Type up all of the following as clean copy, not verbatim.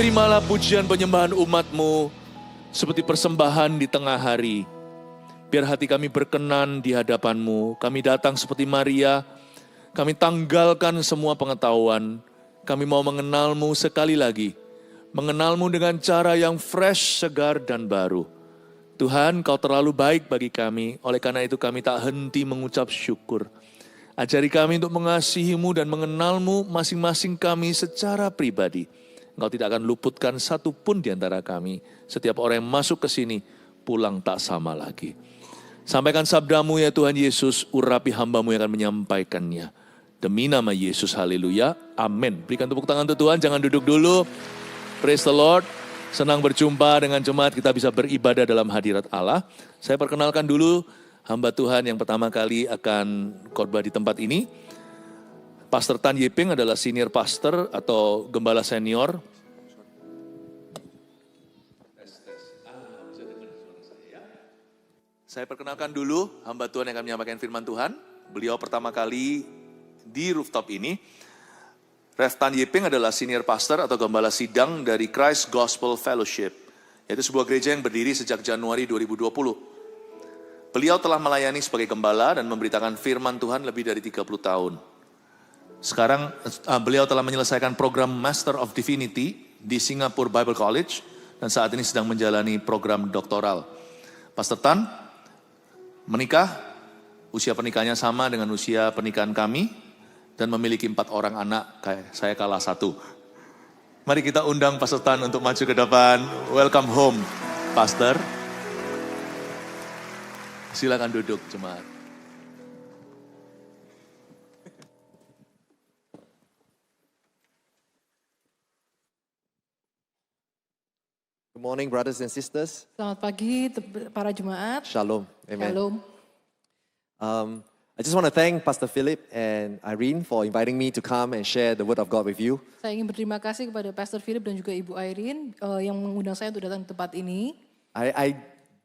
Terimalah pujian penyembahan umat-Mu seperti persembahan di tengah hari. Biar hati kami berkenan di hadapan-Mu. Kami datang seperti Maria, kami tanggalkan semua pengetahuan. Kami mau mengenal-Mu sekali lagi. Mengenal-Mu dengan cara yang fresh, segar, dan baru. Tuhan, Kau terlalu baik bagi kami. Oleh karena itu kami tak henti mengucap syukur. Ajari kami untuk mengasihi-Mu dan mengenal-Mu masing-masing kami secara pribadi. Engkau tidak akan luputkan satu pun di antara kami. Setiap orang yang masuk ke sini, pulang tak sama lagi. Sampaikan sabda-Mu ya Tuhan Yesus, urapi hamba-Mu yang akan menyampaikannya. Demi nama Yesus, haleluya, amin. Berikan tepuk tangan untuk Tuhan, jangan duduk dulu. Praise the Lord, senang berjumpa dengan jemaat, kita bisa beribadah dalam hadirat Allah. Saya perkenalkan dulu hamba Tuhan yang pertama kali akan khotbah di tempat ini. Pastor Tan Yiping adalah senior pastor atau gembala senior. Saya perkenalkan dulu hamba Tuhan yang akan menyampaikan firman Tuhan. Beliau pertama kali di rooftop ini. Rev Tan Yiping adalah senior pastor atau gembala sidang dari Christ Gospel Fellowship. Yaitu sebuah gereja yang berdiri sejak Januari 2020. Beliau telah melayani sebagai gembala dan memberitakan firman Tuhan lebih dari 30 tahun. Sekarang beliau telah menyelesaikan program Master of Divinity di Singapore Bible College dan saat ini sedang menjalani program doktoral. Pastor Tan menikah, usia pernikahannya sama dengan usia pernikahan kami dan memiliki 4 orang anak, kayak saya kalah 1. Mari kita undang Pastor Tan untuk maju ke depan. Welcome home, Pastor. Silakan duduk, jemaat. Good morning, brothers and sisters. Selamat pagi para jemaat. Shalom. Amen. Shalom. I just want to thank Pastor Philip and Irene for inviting me to come and share the word of God with you. Saya ingin berterima kasih kepada Pastor Philip dan juga Ibu Irene yang mengundang saya untuk datang ke tempat ini. I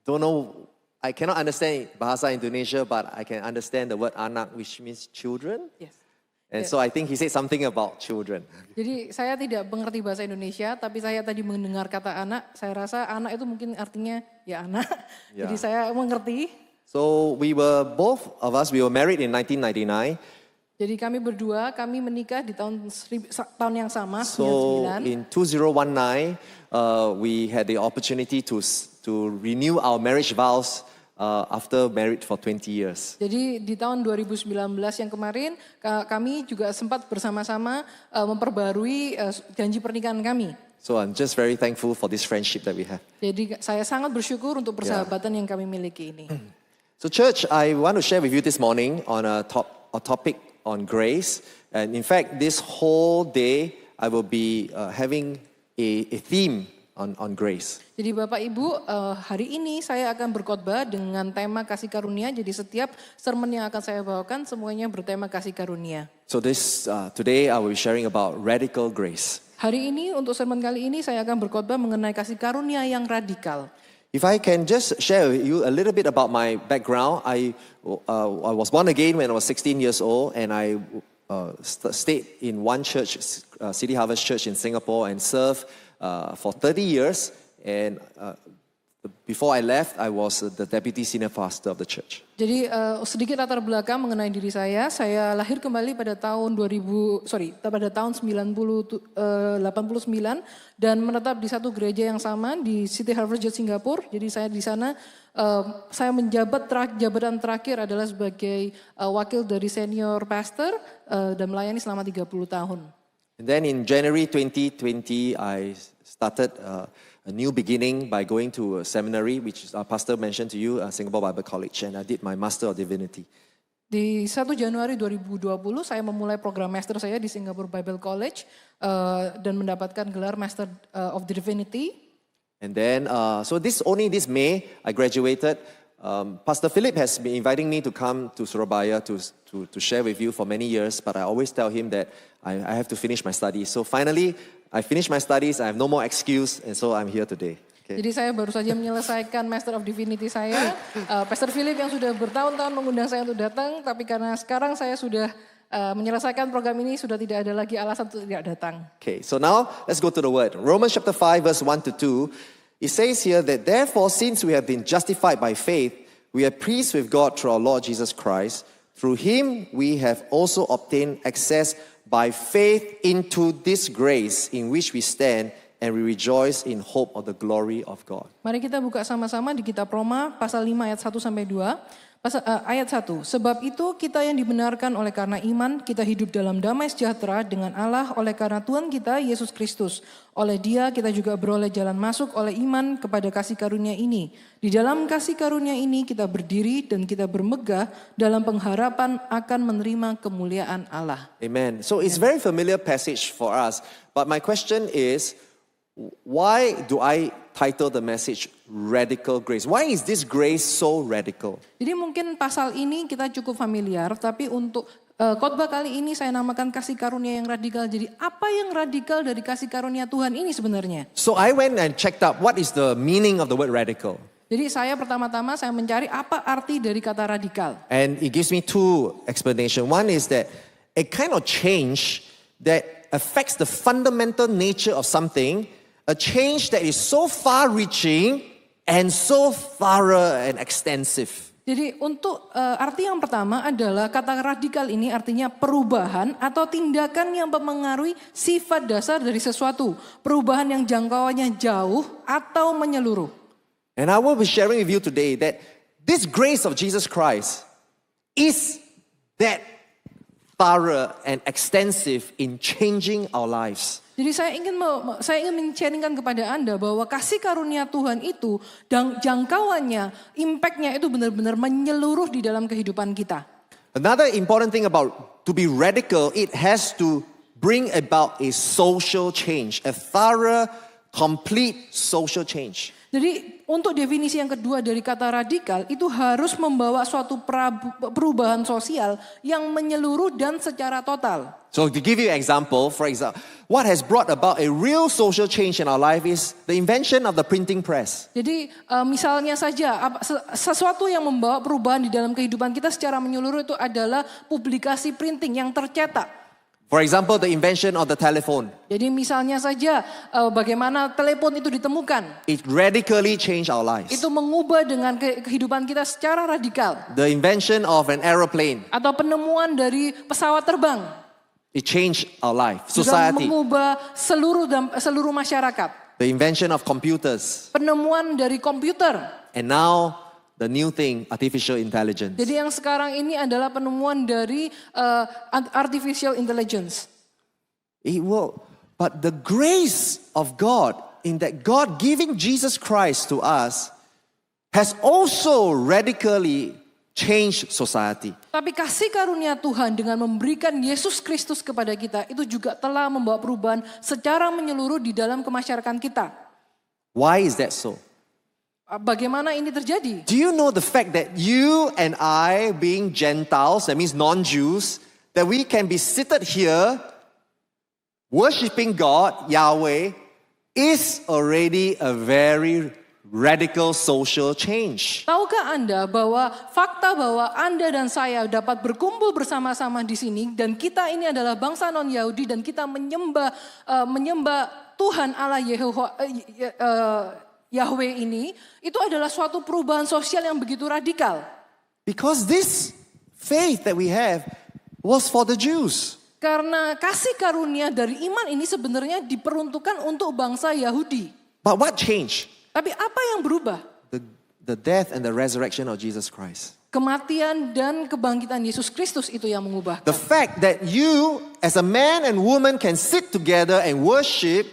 don't know, I cannot understand bahasa Indonesia, but I can understand the word anak, which means children. Yes. And so I think he said something about children. Jadi saya tidak mengerti bahasa Indonesia, tapi saya tadi mendengar kata anak, saya rasa anak itu mungkin artinya ya anak. Ya. Jadi saya mengerti. So we were married in 1999. Jadi kami berdua, kami menikah di tahun yang sama, So 99. in 2019, we had the opportunity to renew our marriage vows after married for 20 years. Jadi di tahun 2019 yang kemarin kami juga sempat bersama-sama memperbarui janji pernikahan kami. So I'm just very thankful for this friendship that we have. Jadi saya sangat bersyukur untuk persahabatan yang kami miliki ini. So church, I want to share with you this morning on a topic on grace. And in fact, this whole day I will be having a theme on grace. Jadi Bapak Ibu, hari ini saya akan berkhotbah dengan tema kasih karunia. Jadi setiap sermon yang akan saya bawakan semuanya bertema kasih karunia. So today I will be sharing about radical grace. Hari ini untuk sermon kali ini saya akan berkhotbah mengenai kasih karunia yang radikal. If I can just share with you a little bit about my background, I was born again when I was 16 years old, and I stayed in one church, City Harvest Church in Singapore, and served for 30 years. And before I left, I was the deputy senior pastor of the church. Jadi sedikit latar belakang mengenai diri saya lahir kembali pada tahun 89 dan menetap di satu gereja yang sama di City Harvest Church Singapura. Jadi saya di sana saya menjabat jabatan terakhir adalah sebagai wakil dari senior pastor dan melayani selama 30 tahun. And then in January 2020, I started a new beginning by going to a seminary, which our pastor mentioned to you, Singapore Bible College, and I did my Master of Divinity. Di 1 Januari 2020 saya memulai program master saya di Singapore Bible College dan mendapatkan gelar Master of Divinity. And then, so this May, I graduated. Pastor Philip has been inviting me to come to Surabaya to share with you for many years, but I always tell him that I have to finish my studies. So finally, I finished my studies, I have no more excuse, and so I'm here today. Okay. Jadi saya baru saja menyelesaikan Master of Divinity saya. Pastor Philip yang sudah bertahun-tahun mengundang saya untuk datang, tapi karena sekarang saya sudah menyelesaikan program ini sudah tidak ada lagi alasan untuk tidak datang. Okay, so now let's go to the word. Romans chapter 5 verse 1 to 2. It says here that therefore since we have been justified by faith, we are priests with God through our Lord Jesus Christ. Through him we have also obtained access by faith into this grace in which we stand and we rejoice in hope of the glory of God. Mari kita buka sama-sama di kitab Roma pasal 5 ayat 1 sampai 2. Ayat 1, sebab itu kita yang dibenarkan oleh karena iman, kita hidup dalam damai sejahtera dengan Allah oleh karena Tuhan kita, Yesus Kristus. Oleh dia kita juga beroleh jalan masuk oleh iman kepada kasih karunia ini. Di dalam kasih karunia ini kita berdiri dan kita bermegah dalam pengharapan akan menerima kemuliaan Allah. Amen. So it's very familiar passage for us. But my question is, why do I title the message Radical Grace? Why is this grace so radical? Jadi mungkin pasal ini kita cukup familiar, tapi untuk khotbah kali ini saya namakan kasih karunia yang radikal. Jadi apa yang radikal dari kasih karunia Tuhan ini sebenarnya? So I went and checked up what is the meaning of the word radical. Jadi saya pertama-tama saya mencari apa arti dari kata radikal. And it gives me two explanations. One is that a kind of change that affects the fundamental nature of something, a change that is so far-reaching and so thorough and extensive. Jadi untuk arti yang pertama adalah kata radikal ini artinya perubahan atau tindakan yang mempengaruhi sifat dasar dari sesuatu. Perubahan yang jangkauannya jauh atau menyeluruh. And I will be sharing with you today that this grace of Jesus Christ is that thorough and extensive in changing our lives. Jadi saya ingin men-sharingkan kepada Anda bahwa kasih karunia Tuhan itu dan jangkauannya, impact-nya itu benar-benar menyeluruh di dalam kehidupan kita. Another important thing about to be radical, it has to bring about a social change, a thorough, complete social change. Jadi untuk definisi yang kedua dari kata radikal itu harus membawa suatu perubahan sosial yang menyeluruh dan secara total. So to give you an example, for example, what has brought about a real social change in our life is the invention of the printing press. Jadi misalnya saja sesuatu yang membawa perubahan di dalam kehidupan kita secara menyeluruh itu adalah publikasi printing yang tercetak. For example, the invention of the telephone. Jadi misalnya saja bagaimana telepon itu ditemukan. It radically changed our lives. Itu mengubah dengan kehidupan kita secara radikal. The invention of an aeroplane. Atau penemuan dari pesawat terbang. It changed our life, Sudah society. mengubah seluruh masyarakat. The invention of computers. Penemuan dari komputer. And now the new thing, artificial intelligence. Jadi yang sekarang ini adalah penemuan dari artificial intelligence. It will, but the grace of God in that God giving Jesus Christ to us has also radically changed society. Tapi kasih karunia Tuhan dengan memberikan Yesus Kristus kepada kita itu juga telah membawa perubahan secara menyeluruh di dalam kemasyarakatan kita. Why is that so? Bagaimana ini terjadi? Do you know the fact that you and I, being Gentiles, that means non-Jews, that we can be seated here worshiping God, Yahweh, is already a very radical social change. Tahukah Anda bahwa fakta bahwa Anda dan saya dapat berkumpul bersama-sama di sini dan kita ini adalah bangsa non-Yahudi dan kita menyembah Tuhan Allah Yahweh ini, itu adalah suatu perubahan sosial yang begitu radikal. Because this faith that we have was for the Jews. Karena kasih karunia dari iman ini sebenarnya diperuntukkan untuk bangsa Yahudi. But what changed? Tapi apa yang berubah? The death and the resurrection of Jesus Christ. Kematian dan kebangkitan Yesus Kristus itu yang mengubahkan. The fact that you as a man and woman can sit together and worship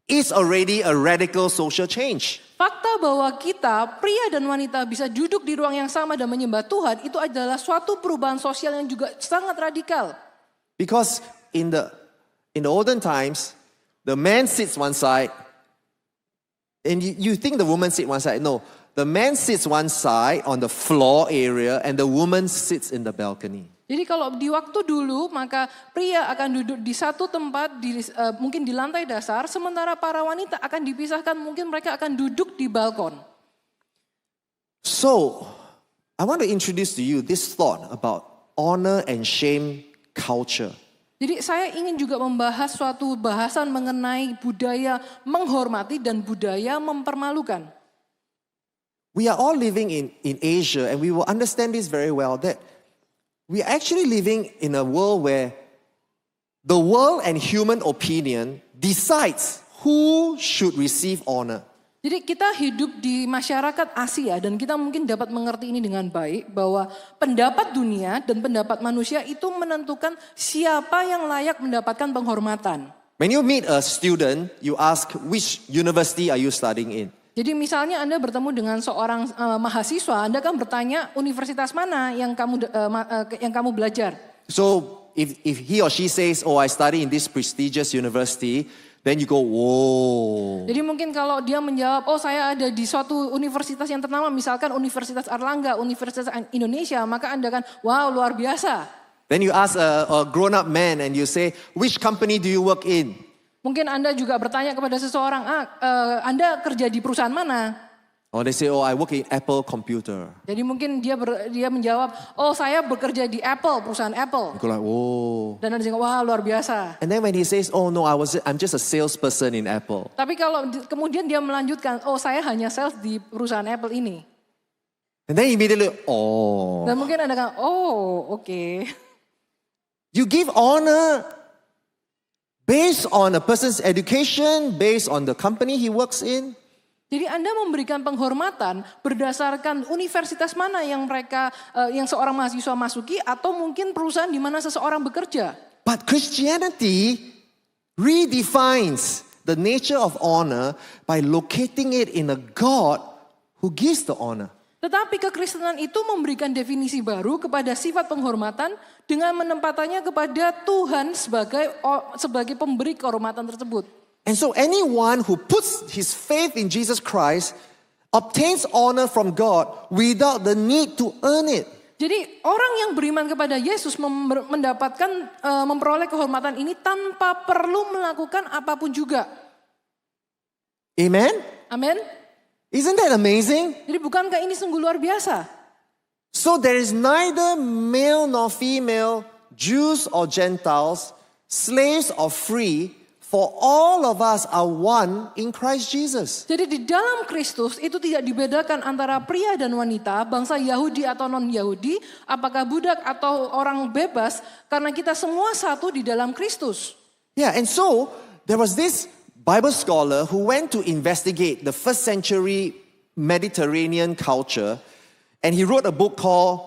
is already a radical social change. Fakta bahwa kita, pria dan wanita bisa duduk di ruang yang sama dan menyembah Tuhan, itu adalah suatu perubahan sosial yang juga sangat radikal. Because in the olden times, the man sits one side, and you think the woman sits one side. No, the man sits one side on the floor area, and the woman sits in the balcony. Jadi kalau di waktu dulu maka pria akan duduk di satu tempat mungkin di lantai dasar, sementara para wanita akan dipisahkan, mungkin mereka akan duduk di balkon. So, I want to introduce to you this thought about honor and shame culture. Jadi saya ingin juga membahas suatu bahasan mengenai budaya menghormati dan budaya mempermalukan. We are all living in Asia, and we will understand this very well, that we are actually living in a world where the world and human opinion decides who should receive honor. Jadi kita hidup di masyarakat Asia dan kita mungkin dapat mengerti ini dengan baik bahwa pendapat dunia dan pendapat manusia itu menentukan siapa yang layak mendapatkan penghormatan. When you meet a student, you ask, which university are you studying in? Jadi misalnya Anda bertemu dengan seorang mahasiswa, Anda kan bertanya universitas mana yang kamu belajar. So if he or she says, oh, I study in this prestigious university, then you go, whoa. Jadi mungkin kalau dia menjawab, oh saya ada di suatu universitas yang ternama, misalkan Universitas Airlangga, Universitas Indonesia, maka Anda kan, wow luar biasa. Then you ask a grown-up man and you say, which company do you work in? Mungkin Anda juga bertanya kepada seseorang, Anda kerja di perusahaan mana? Or they say, oh, I work in Apple Computer. Jadi mungkin dia menjawab, oh saya bekerja di Apple, perusahaan Apple. You go like, whoa. Dan Anda bilang, wah luar biasa. And then when he says, oh no, I'm just a salesperson in Apple. Tapi kalau kemudian dia melanjutkan, oh saya hanya sales di perusahaan Apple ini. And then immediately, oh. Dan mungkin Anda kan, oh oke. You give honor based on a person's education, based on the company he works in. Jadi Anda memberikan penghormatan berdasarkan universitas mana yang yang seorang mahasiswa masuki atau mungkin perusahaan di mana seseorang bekerja. But Christianity redefines the nature of honor by locating it in a God who gives the honor. Tetapi kekristenan itu memberikan definisi baru kepada sifat penghormatan dengan menempatannya kepada Tuhan sebagai pemberi kehormatan tersebut. And so anyone who puts his faith in Jesus Christ obtains honor from God without the need to earn it. Jadi orang yang beriman kepada Yesus memperoleh kehormatan ini tanpa perlu melakukan apapun juga. Amen? Amin. Isn't that amazing? Jadi bukankah ini sungguh luar biasa? So there is neither male nor female, Jews or Gentiles, slaves or free, for all of us are one in Christ Jesus. Jadi di dalam Kristus itu tidak dibedakan antara pria dan wanita, bangsa Yahudi atau non-Yahudi, apakah budak atau orang bebas, karena kita semua satu di dalam Kristus. Yeah, and so there was this Bible scholar who went to investigate the first century Mediterranean culture, and he wrote a book called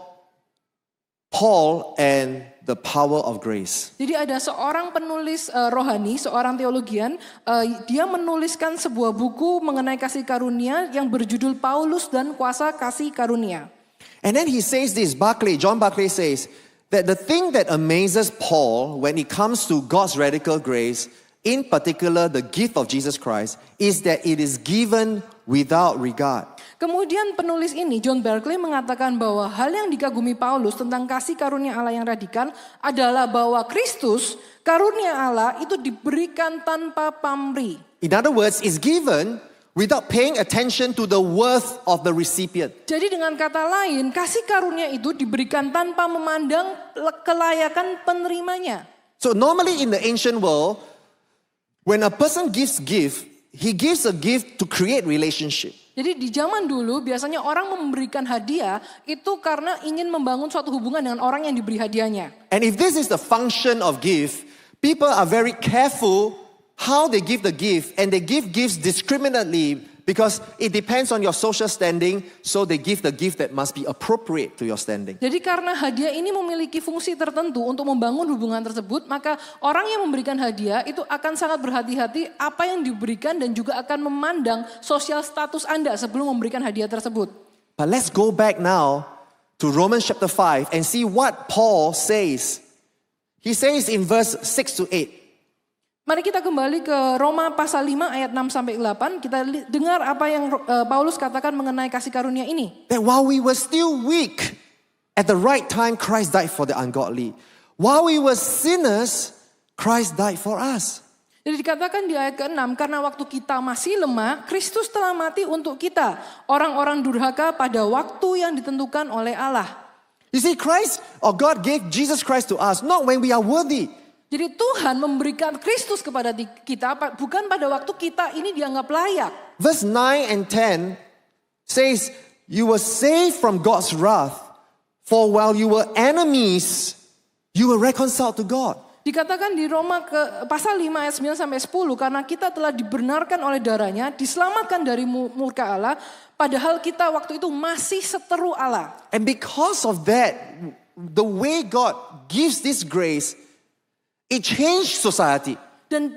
Paul and the Power of Grace. Jadi ada seorang penulis rohani, seorang teologian, dia menuliskan sebuah buku mengenai kasih karunia yang berjudul Paulus dan Kuasa Kasih Karunia. And then he says this, John Barclay says that the thing that amazes Paul when it comes to God's radical grace, in particular the gift of Jesus Christ, is that it is given without regard. Kemudian penulis ini, John Barclay, mengatakan bahwa hal yang dikagumi Paulus tentang kasih karunia Allah yang radikal adalah bahwa Kristus, karunia Allah itu diberikan tanpa pamrih. In other words, it's given without paying attention to the worth of the recipient. Jadi dengan kata lain, kasih karunia itu diberikan tanpa memandang kelayakan penerimanya. So normally in the ancient world, when a person gives gift, he gives a gift to create relationship. Jadi di zaman dulu biasanya orang memberikan hadiah itu karena ingin membangun suatu hubungan dengan orang yang diberi hadiahnya. And if this is the function of gift, people are very careful how they give the gift, and they give gifts discriminately because it depends on your social standing, so they give the gift that must be appropriate to your standing. Jadi karena hadiah ini memiliki fungsi tertentu untuk membangun hubungan tersebut, maka orang yang memberikan hadiah itu akan sangat berhati-hati apa yang diberikan dan juga akan memandang sosial status Anda sebelum memberikan hadiah tersebut. But let's go back now to Romans chapter 5 and see what Paul says. He says in verse 6 to 8. Mari kita kembali ke Roma pasal 5 ayat 6 sampai 8. Kita dengar apa yang Paulus katakan mengenai kasih karunia ini. That while we were still weak, at the right time Christ died for the ungodly. While we were sinners, Christ died for us. Jadi dikatakan di ayat ke-6, karena waktu kita masih lemah, Kristus telah mati untuk kita, orang-orang durhaka pada waktu yang ditentukan oleh Allah. You see, Christ or God gave Jesus Christ to us not when we are worthy. Jadi Tuhan memberikan Kristus kepada kita bukan pada waktu kita ini dianggap layak. Verse 9 and 10 says, you were saved from God's wrath, for while you were enemies, you were reconciled to God. Dikatakan di Roma ke pasal 5 ayat 9 sampai 10, karena kita telah dibenarkan oleh darahnya, diselamatkan dari murka Allah, padahal kita waktu itu masih seteru Allah. And because of that, the way God gives this grace, it changed society. Dan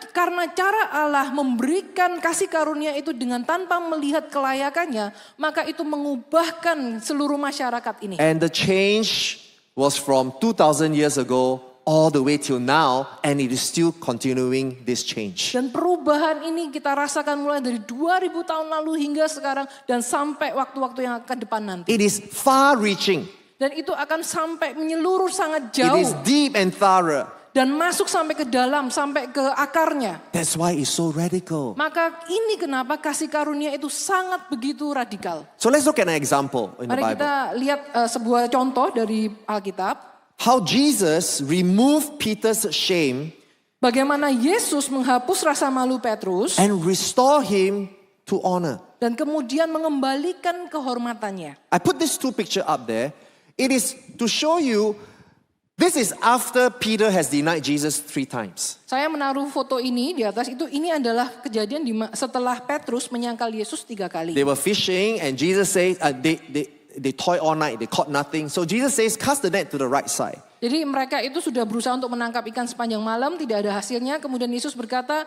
karena cara Allah memberikan kasih karunia itu dengan tanpa melihat kelayakannya, maka itu mengubahkan seluruh masyarakat ini. And the change was from 2,000 years ago all the way till now, and it is still continuing this change. Dan perubahan ini kita rasakan mulai dari 2000 tahun lalu hingga sekarang dan sampai waktu-waktu yang akan depan nanti. It is far-reaching. Dan itu akan sampai menyeluruh sangat It jauh. is deep and thorough. Dan masuk sampai ke dalam, sampai ke akarnya. That's why it's so radical. Maka ini kenapa kasih karunia itu sangat begitu radikal. So let's look at an example in the Mari Bible. kita lihat sebuah contoh dari Alkitab. How Jesus removed Peter's shame Bagaimana Yesus menghapus rasa malu Petrus. and restore him to honor. Dan kemudian mengembalikan kehormatannya. I put these two pictures up there. It is to show you, this is after Peter has denied Jesus 3 times. Saya menaruh foto ini di atas itu. Ini adalah kejadian setelah Petrus menyangkal Yesus 3 kali. They were fishing and Jesus says, they toiled all night, they caught nothing. So Jesus says, cast the net to the right side. Jadi mereka itu sudah berusaha untuk menangkap ikan sepanjang malam, tidak ada hasilnya. Kemudian Yesus berkata,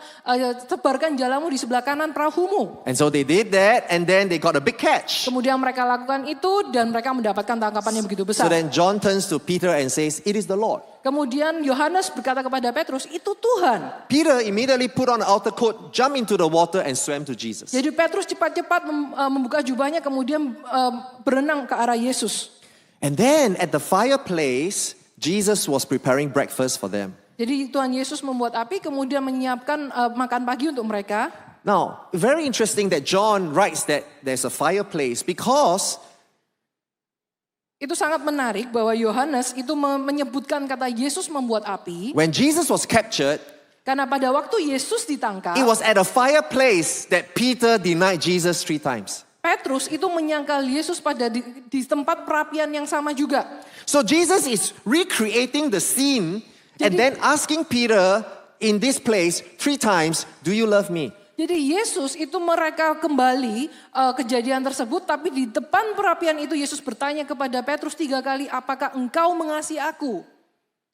tebarkan jalamu di sebelah kanan perahumu. And so they did that, and then they got a big catch. Kemudian mereka lakukan itu dan mereka mendapatkan tangkapan yang begitu So besar. then John turns to Peter and says, it is the Lord. Kemudian Yohanes berkata kepada Petrus, itu Tuhan. Peter immediately put on the outer coat, jumped into the water and swam to Jesus. Jadi Petrus cepat-cepat membuka jubahnya kemudian berenang ke arah Yesus. And then at the fireplace, Jesus was preparing breakfast for them. Jadi Tuhan Yesus membuat api kemudian menyiapkan makan pagi untuk mereka. Now, very interesting that John writes that there's a fireplace because Itu sangat menarik bahwa Yohanes itu menyebutkan kata Yesus membuat api. when Jesus was captured, Karena pada waktu Yesus ditangkap, it was at a fireplace that Peter denied Jesus 3 times. Petrus itu menyangkal Yesus pada di tempat perapian yang sama juga. So Jesus is recreating the scene and Jadi- then asking Peter in this place 3 times, do you love me? Jadi Yesus itu mereka kembali kejadian tersebut, tapi di depan perapian itu Yesus bertanya kepada Petrus 3 kali, apakah engkau mengasihi aku?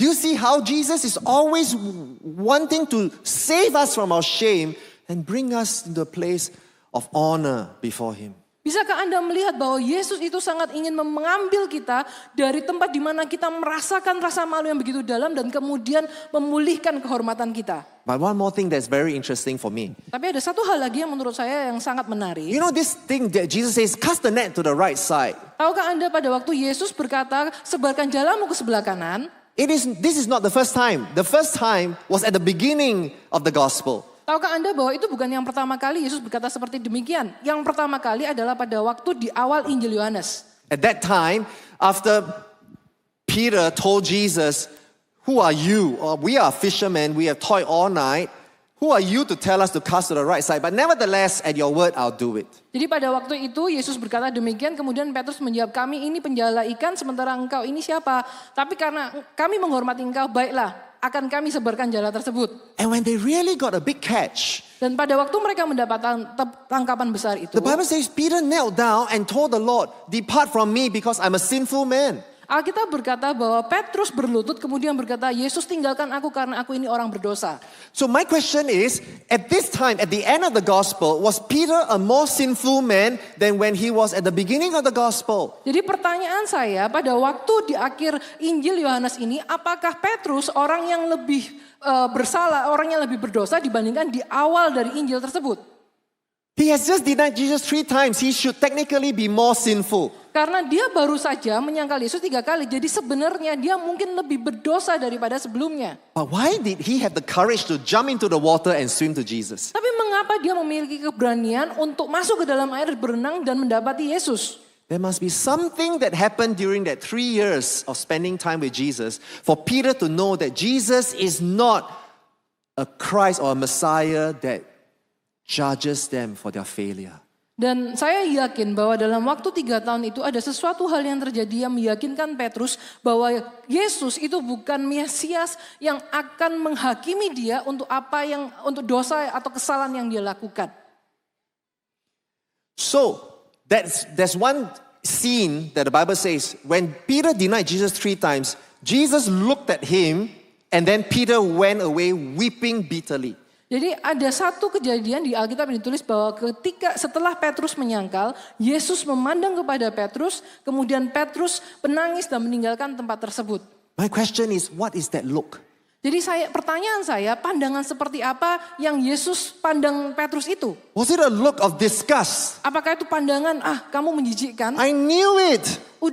Do you see how Jesus is always wanting to save us from our shame and bring us to the place of honor before Him? Bisakah Anda melihat bahwa Yesus itu sangat ingin mengambil kita dari tempat di mana kita merasakan rasa malu yang begitu dalam dan kemudian memulihkan kehormatan kita. But one more thing that's very interesting for me. Tapi ada satu hal lagi yang menurut saya yang sangat menarik. You know this thing that Jesus says, cast the net to the right side. Tahukah Anda pada waktu Yesus berkata, sebarkan jalamu ke sebelah kanan. This is not the first time. The first time was at the beginning of the gospel. Tahukah Anda bahwa itu bukan yang pertama kali Yesus berkata seperti demikian. Yang pertama kali adalah pada waktu di awal Injil Yohanes. At that time, after Peter told Jesus, who are you? We are fishermen, we have toiled all night. Who are you to tell us to cast to the right side? But nevertheless, at your word, I'll do it. Jadi pada waktu itu Yesus berkata demikian, kemudian Petrus menjawab, kami ini penjala ikan sementara engkau ini siapa? Tapi karena kami menghormati engkau, baiklah akan kami sebarkan jala tersebut. And when they really got a big catch, Dan pada waktu mereka mendapatkan tangkapan besar itu, the Bible says Peter knelt down and told the Lord, depart from me because I'm a sinful man. Alkitab berkata bahwa Petrus berlutut kemudian berkata, Yesus tinggalkan aku karena aku ini orang berdosa. So my question is, at this time, at the end of the gospel, was Peter a more sinful man than when he was at the beginning of the gospel? Jadi pertanyaan saya pada waktu di akhir Injil Yohanes ini, apakah Petrus orang yang lebih bersalah, orang yang lebih berdosa dibandingkan di awal dari Injil tersebut? He has just denied Jesus 3 times. He should technically be more sinful. Karena dia baru saja menyangkal Yesus 3 kali, jadi sebenarnya dia mungkin lebih berdosa daripada sebelumnya. But why did he have the courage to jump into the water and swim to Jesus? Tapi mengapa dia memiliki keberanian untuk masuk ke dalam air berenang dan mendapati Yesus? There must be something that happened during that 3 years of spending time with Jesus for Peter to know that Jesus is not a Christ or a Messiah that judges them for their failure. Dan saya yakin bahwa dalam waktu 3 tahun itu ada sesuatu hal yang terjadi yang meyakinkan Petrus bahwa Yesus itu bukan Mesias yang akan menghakimi dia untuk untuk dosa atau kesalahan yang dia lakukan. So, there's one scene that the Bible says, when Peter denied Jesus 3 times, Jesus looked at him and then Peter went away weeping bitterly. Jadi ada satu kejadian di Alkitab yang ditulis bahwa setelah Petrus menyangkal, Yesus memandang kepada Petrus, kemudian Petrus menangis dan meninggalkan tempat tersebut. My question is, what is that look? Jadi pertanyaan saya, pandangan seperti apa yang Yesus pandang Petrus itu? Was it a look of disgust? Apakah itu pandangan, kamu menjijikkan? I knew it.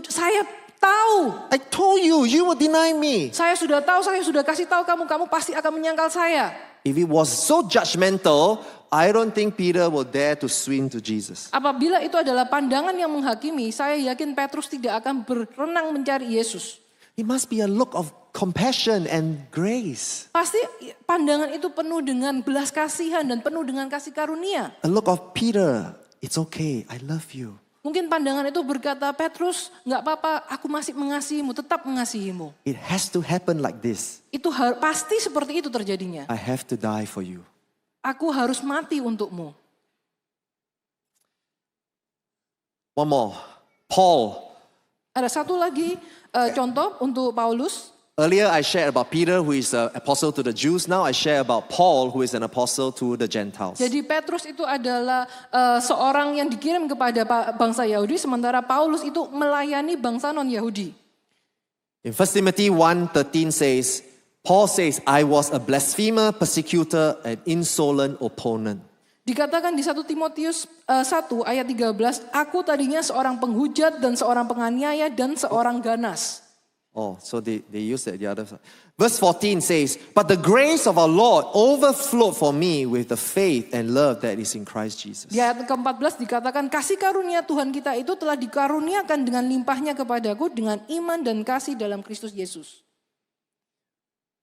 Saya tahu. I told you, you will deny me. Saya sudah tahu, saya sudah kasih tahu kamu pasti akan menyangkal saya. If it was so judgmental, I don't think Peter will dare to swim to Jesus. Apabila itu adalah pandangan yang menghakimi, saya yakin Petrus tidak akan berenang mencari Yesus. It must be a look of compassion and grace. Pasti pandangan itu penuh dengan belas kasihan dan penuh dengan kasih karunia. A look of Peter, it's okay, I love you. Mungkin pandangan itu berkata, Petrus, gak apa-apa, aku masih mengasihimu, tetap mengasihimu. It has to happen like this. Itu pasti seperti itu terjadinya. I have to die for you. Aku harus mati untukmu. One more. Paul. Ada satu lagi contoh untuk Paulus. Earlier I shared about Peter who is an apostle to the Jews. Now I share about Paul who is an apostle to the Gentiles. Jadi Petrus itu adalah seorang yang dikirim kepada bangsa Yahudi. Sementara Paulus itu melayani bangsa non-Yahudi. In 1 Timothy 1:13 says, Paul says, I was a blasphemer, persecutor, and insolent opponent. Dikatakan di 1 Timotius 1 ayat 13, aku tadinya seorang penghujat dan seorang penganiaya dan seorang ganas. Oh, so they use that the other side. Verse 14 says, but the grace of our Lord overflowed for me with the faith and love that is in Christ Jesus. Di ayat ke-14 dikatakan kasih karunia Tuhan kita itu telah dikaruniakan dengan limpahnya kepadaku dengan iman dan kasih dalam Kristus Yesus.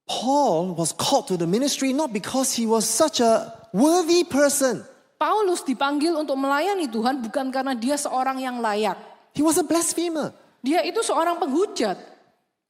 Paul was called to the ministry not because he was such a worthy person. Paulus dipanggil untuk melayani Tuhan bukan karena dia seorang yang layak. He was a blasphemer. Dia itu seorang penghujat.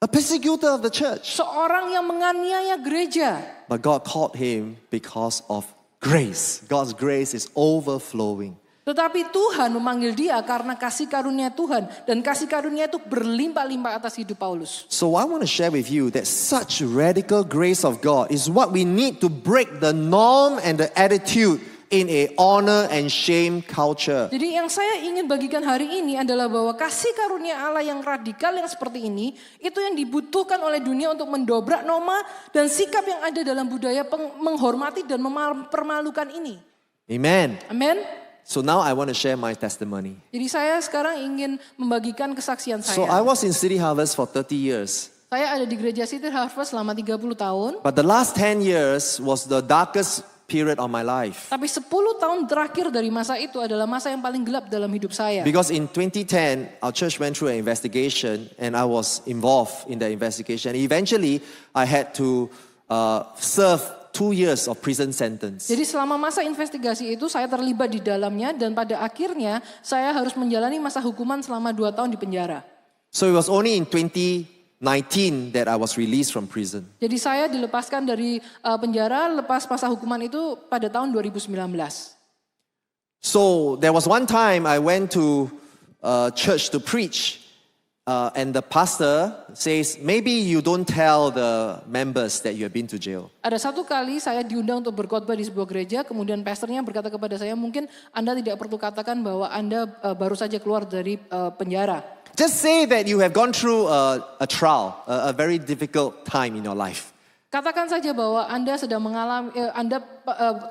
A persecutor of the church. Seorang yang menganiaya gereja. But God called him because of grace. God's grace is overflowing. Tetapi Tuhan memanggil dia karena kasih karunia Tuhan. Dan kasih karunia itu berlimpah-limpah atas hidup Paulus. So I want to share with you that such radical grace of God is what we need to break the norm and the attitude in a honor and shame culture. Jadi yang saya ingin bagikan hari ini adalah bahwa kasih karunia Allah yang radikal yang seperti ini, itu yang dibutuhkan oleh dunia untuk mendobrak norma dan sikap yang ada dalam budaya menghormati dan mempermalukan ini. Amen. Amen. So now I want to share my testimony. Jadi saya sekarang ingin membagikan kesaksian saya. So I was in City Harvest for 30 years. Saya ada di gereja City Harvest selama 30 tahun. But the last 10 years was the darkest period of my life. Tapi 10 tahun terakhir dari masa itu adalah masa yang paling gelap dalam hidup saya. Because in 2010, our church went through an investigation and I was involved in the investigation. Eventually, I had to serve 2 years of prison sentence. Jadi selama masa investigasi itu saya terlibat di dalamnya dan pada akhirnya saya harus menjalani masa hukuman selama 2 tahun di penjara. So it was only in 2019 that I was released from prison. Jadi saya dilepaskan dari penjara lepas masa hukuman itu pada tahun 2019. So there was one time I went to church to preach and the pastor says, maybe you don't tell the members that you have been to jail. Ada satu kali saya diundang untuk berkhotbah di sebuah gereja, kemudian pastornya berkata kepada saya, mungkin Anda tidak perlu katakan bahwa Anda baru saja keluar dari penjara. Just say that you have gone through a trial, a very difficult time in your life. Katakan saja bahwa Anda sedang mengalami, Anda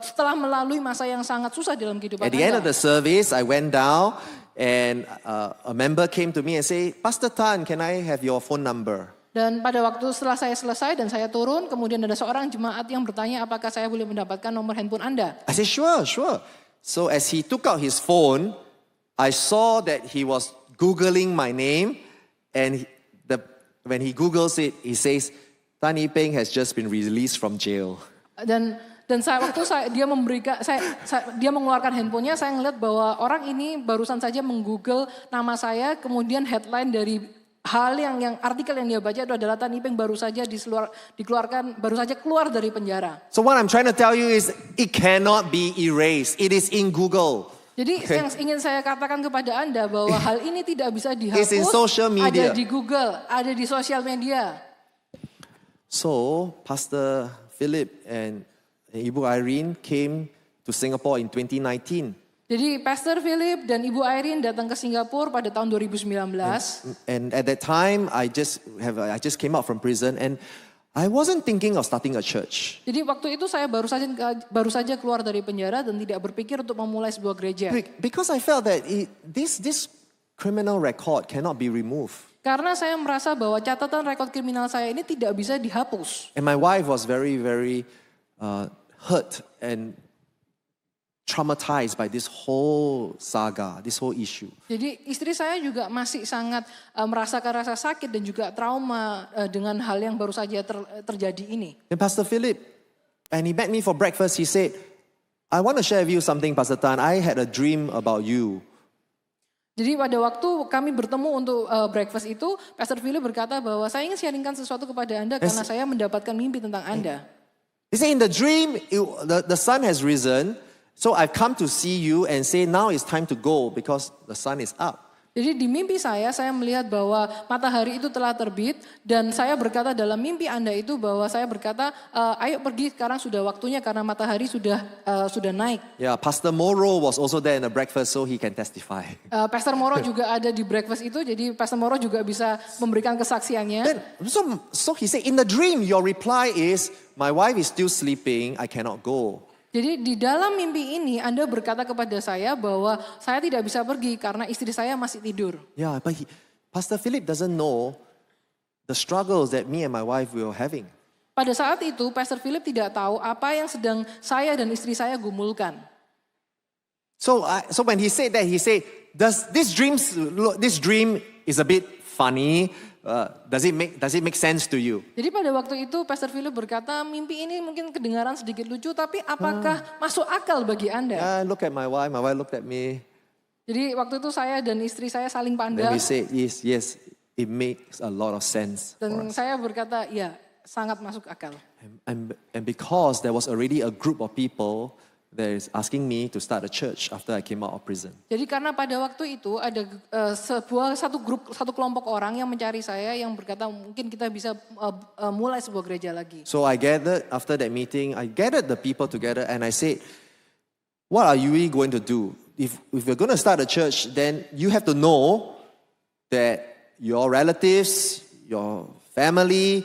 setelah melalui masa yang sangat susah dalam kehidupan At the end of Anda. the service, I went down and a member came to me and said, Pastor Tan, can I have your phone number? Dan pada waktu setelah saya selesai dan saya turun, kemudian ada seorang jemaat yang bertanya apakah saya boleh mendapatkan nomor handphone Anda. I said, sure. So as he took out his phone, I saw that he was Googling my name, and when he Googles it, he says, Tan Yipeng has just been released from jail. Dan dia mengeluarkan handphonenya, saya ngeliat bahwa orang ini barusan saja menggoogle nama saya, kemudian headline dari artikel yang dia baca itu adalah Tan Yipeng baru saja keluar dari penjara. So what I'm trying to tell you is, it cannot be erased. It is in Google. Jadi yang ingin saya katakan kepada Anda bahwa hal ini tidak bisa dihapus. It's in social media. Ada di Google, ada di sosial media. So Pastor Philip and Ibu Irene came to Singapore in 2019. Jadi Pastor Philip dan Ibu Irene datang ke Singapura pada tahun 2019. And at that time, I just came out from prison, and I wasn't thinking of starting a church. Jadi waktu itu saya baru saja keluar dari penjara dan tidak berpikir untuk memulai sebuah gereja. Because I felt that this criminal record cannot be removed. Karena saya merasa bahwa catatan rekod kriminal saya ini tidak bisa dihapus. And my wife was very, very hurt and traumatized by this whole saga, this whole issue. Jadi istri saya juga masih sangat merasakan rasa sakit dan juga trauma dengan hal yang baru saja terjadi ini. And Pastor Philip, and he met me for breakfast, he said, I want to share with you something, Pastor Tan. I had a dream about you. Jadi pada waktu kami bertemu untuk breakfast itu, Pastor Philip berkata bahwa saya ingin sharingkan sesuatu kepada Anda karena saya mendapatkan mimpi tentang Anda. He said, in the dream, the sun has risen, so I've come to see you and say, now it's time to go because the sun is up. Jadi di mimpi saya melihat bahwa matahari itu telah terbit dan saya berkata dalam mimpi Anda itu bahwa saya berkata, ayo pergi sekarang sudah waktunya karena matahari sudah naik. Yeah, Pastor Moro was also there in the breakfast, so he can testify. Pastor Moro juga ada di breakfast itu, jadi Pastor Moro juga bisa memberikan kesaksiannya. Then, so he said, in the dream, your reply is, my wife is still sleeping, I cannot go. Jadi di dalam mimpi ini Anda berkata kepada saya bahwa saya tidak bisa pergi karena istri saya masih tidur. Yeah, but Pastor Philip doesn't know the struggles that me and my wife were having. Pada saat itu Pastor Philip tidak tahu apa yang sedang saya dan istri saya gumulkan. So when he said that, he said, this dream is a bit funny. Does it make sense to you? Jadi pada waktu itu Pastor Philip berkata, mimpi ini mungkin kedengaran sedikit lucu, tapi apakah masuk akal bagi Anda? Look at my wife looked at me. Jadi waktu itu saya dan istri saya saling And pandang. we said, yes, it makes a lot of sense. Dan saya berkata, ya sangat masuk akal. And because there was already a group of people that is asking me to start a church after I came out of prison. Jadi karena pada waktu itu ada satu kelompok orang yang mencari saya yang berkata mungkin kita bisa mulai sebuah gereja lagi. So after that meeting, I gathered the people together and I said, what are you going to do? If you're going to start a church, then you have to know that your relatives, your family,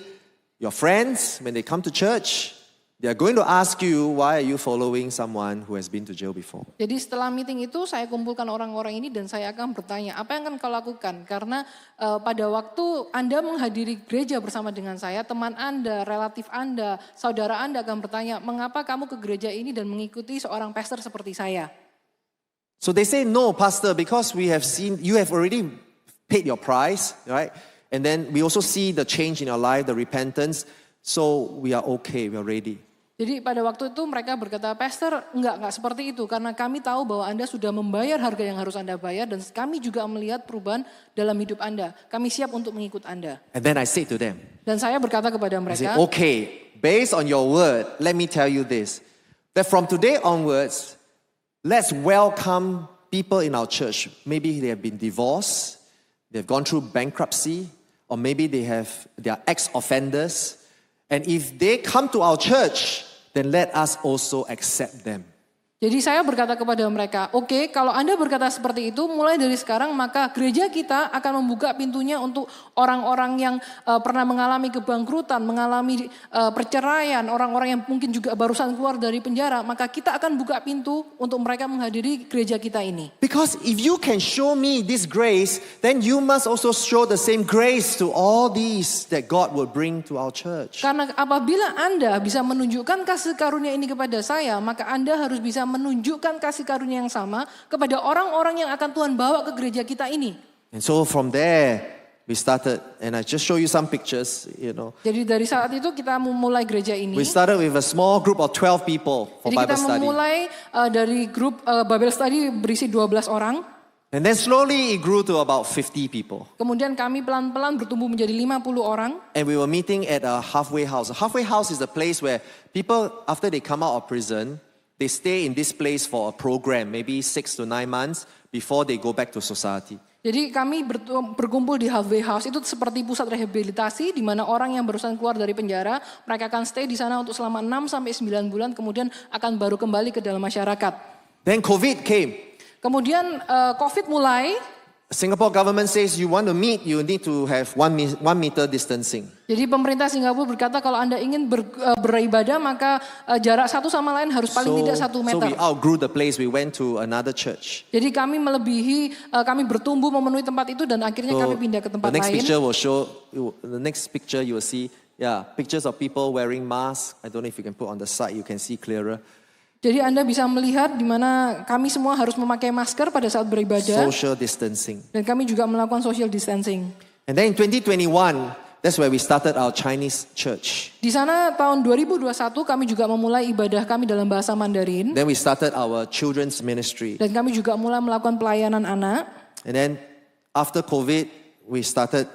your friends, when they come to church, they are going to ask you, why are you following someone who has been to jail before? Jadi setelah meeting itu saya kumpulkan orang-orang ini dan saya akan bertanya, apa yang akan kau lakukan? Karena pada waktu Anda menghadiri gereja bersama dengan saya, teman Anda, relatif Anda, saudara Anda akan bertanya, mengapa kamu ke gereja ini dan mengikuti seorang pastor seperti saya? So they say, no, Pastor, because we have seen, you have already paid your price, right? And then we also see the change in your life, the repentance. So we are okay, we are ready. Jadi pada waktu itu mereka berkata, Pastor enggak seperti itu. Karena kami tahu bahwa Anda sudah membayar harga yang harus Anda bayar. Dan kami juga melihat perubahan dalam hidup Anda. Kami siap untuk mengikut Anda. And then I say to them, Dan saya berkata kepada I say, mereka, okay, based on your word, let me tell you this. That from today onwards, let's welcome people in our church. Maybe they have been divorced, they've gone through bankruptcy, or maybe they are ex-offenders. And if they come to our church, then let us also accept them. Jadi saya berkata kepada mereka, oke, kalau Anda berkata seperti itu, mulai dari sekarang maka gereja kita akan membuka pintunya untuk orang-orang yang pernah mengalami kebangkrutan, mengalami perceraian, orang-orang yang mungkin juga barusan keluar dari penjara, maka kita akan buka pintu untuk mereka menghadiri gereja kita ini. Because if you can show me this grace, then you must also show the same grace to all these that God will bring to our church. Karena apabila Anda bisa menunjukkan kasih karunia ini kepada saya, maka Anda harus bisa menunjukkan kasih karunia yang sama kepada orang-orang yang akan Tuhan bawa ke gereja kita ini. And so from there, we started, and I just show you some pictures, Jadi dari saat itu kita memulai gereja ini. We started with a small group of 12 people for Jadi Bible kita study. memulai dari grup Bible study berisi 12 orang. And then slowly it grew to about 50 people. Kemudian kami pelan-pelan bertumbuh menjadi 50 orang. And we were meeting at a halfway house. A halfway house is the place where people, after they come out of prison, they stay in this place for a program, maybe 6 to 9 months before they go back to society. Jadi kami berkumpul di halfway house, itu seperti pusat rehabilitasi di mana orang yang barusan keluar dari penjara, mereka akan stay di sana untuk selama 6 sampai 9 bulan, kemudian akan baru kembali ke dalam masyarakat. Then COVID came. Kemudian COVID mulai. Singapore government says you want to meet, you need to have 1 meter distancing. Jadi pemerintah Singapura berkata kalau Anda ingin beribadah maka jarak satu sama lain harus paling tidak 1 So meter. we outgrew the place, we went to another church. Jadi kami kami bertumbuh memenuhi tempat itu dan akhirnya kami pindah ke tempat the next lain. picture will show, the next picture you will see, pictures of people wearing masks. I don't know if you can put on the side, you can see clearer. Jadi Anda bisa melihat di mana kami semua harus memakai masker pada saat beribadah. Social distancing. Dan kami juga melakukan social distancing. And then in 2021, that's where we started our Chinese church. Di sana tahun 2021 kami juga memulai ibadah kami dalam bahasa Mandarin. Then we started our children's ministry. Dan kami juga mulai melakukan pelayanan anak. And then after COVID, we started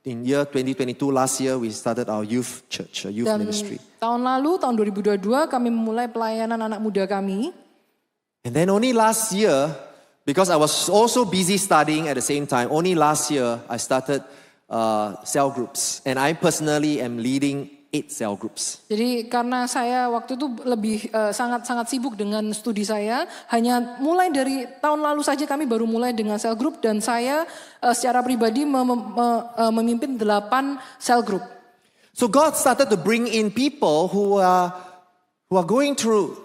in year 2022, last year, we started our youth church, youth Dan ministry. tahun lalu, tahun 2022 kami memulai pelayanan anak muda kami. And then only last year, because I was also busy studying at the same time, only last year I started cell groups. And I personally am leading 8 cell groups. Jadi karena saya waktu itu lebih sangat-sangat sibuk dengan studi saya, hanya mulai dari tahun lalu saja kami baru mulai dengan cell group dan saya secara pribadi memimpin 8 cell group. So God started to bring in people who are going through.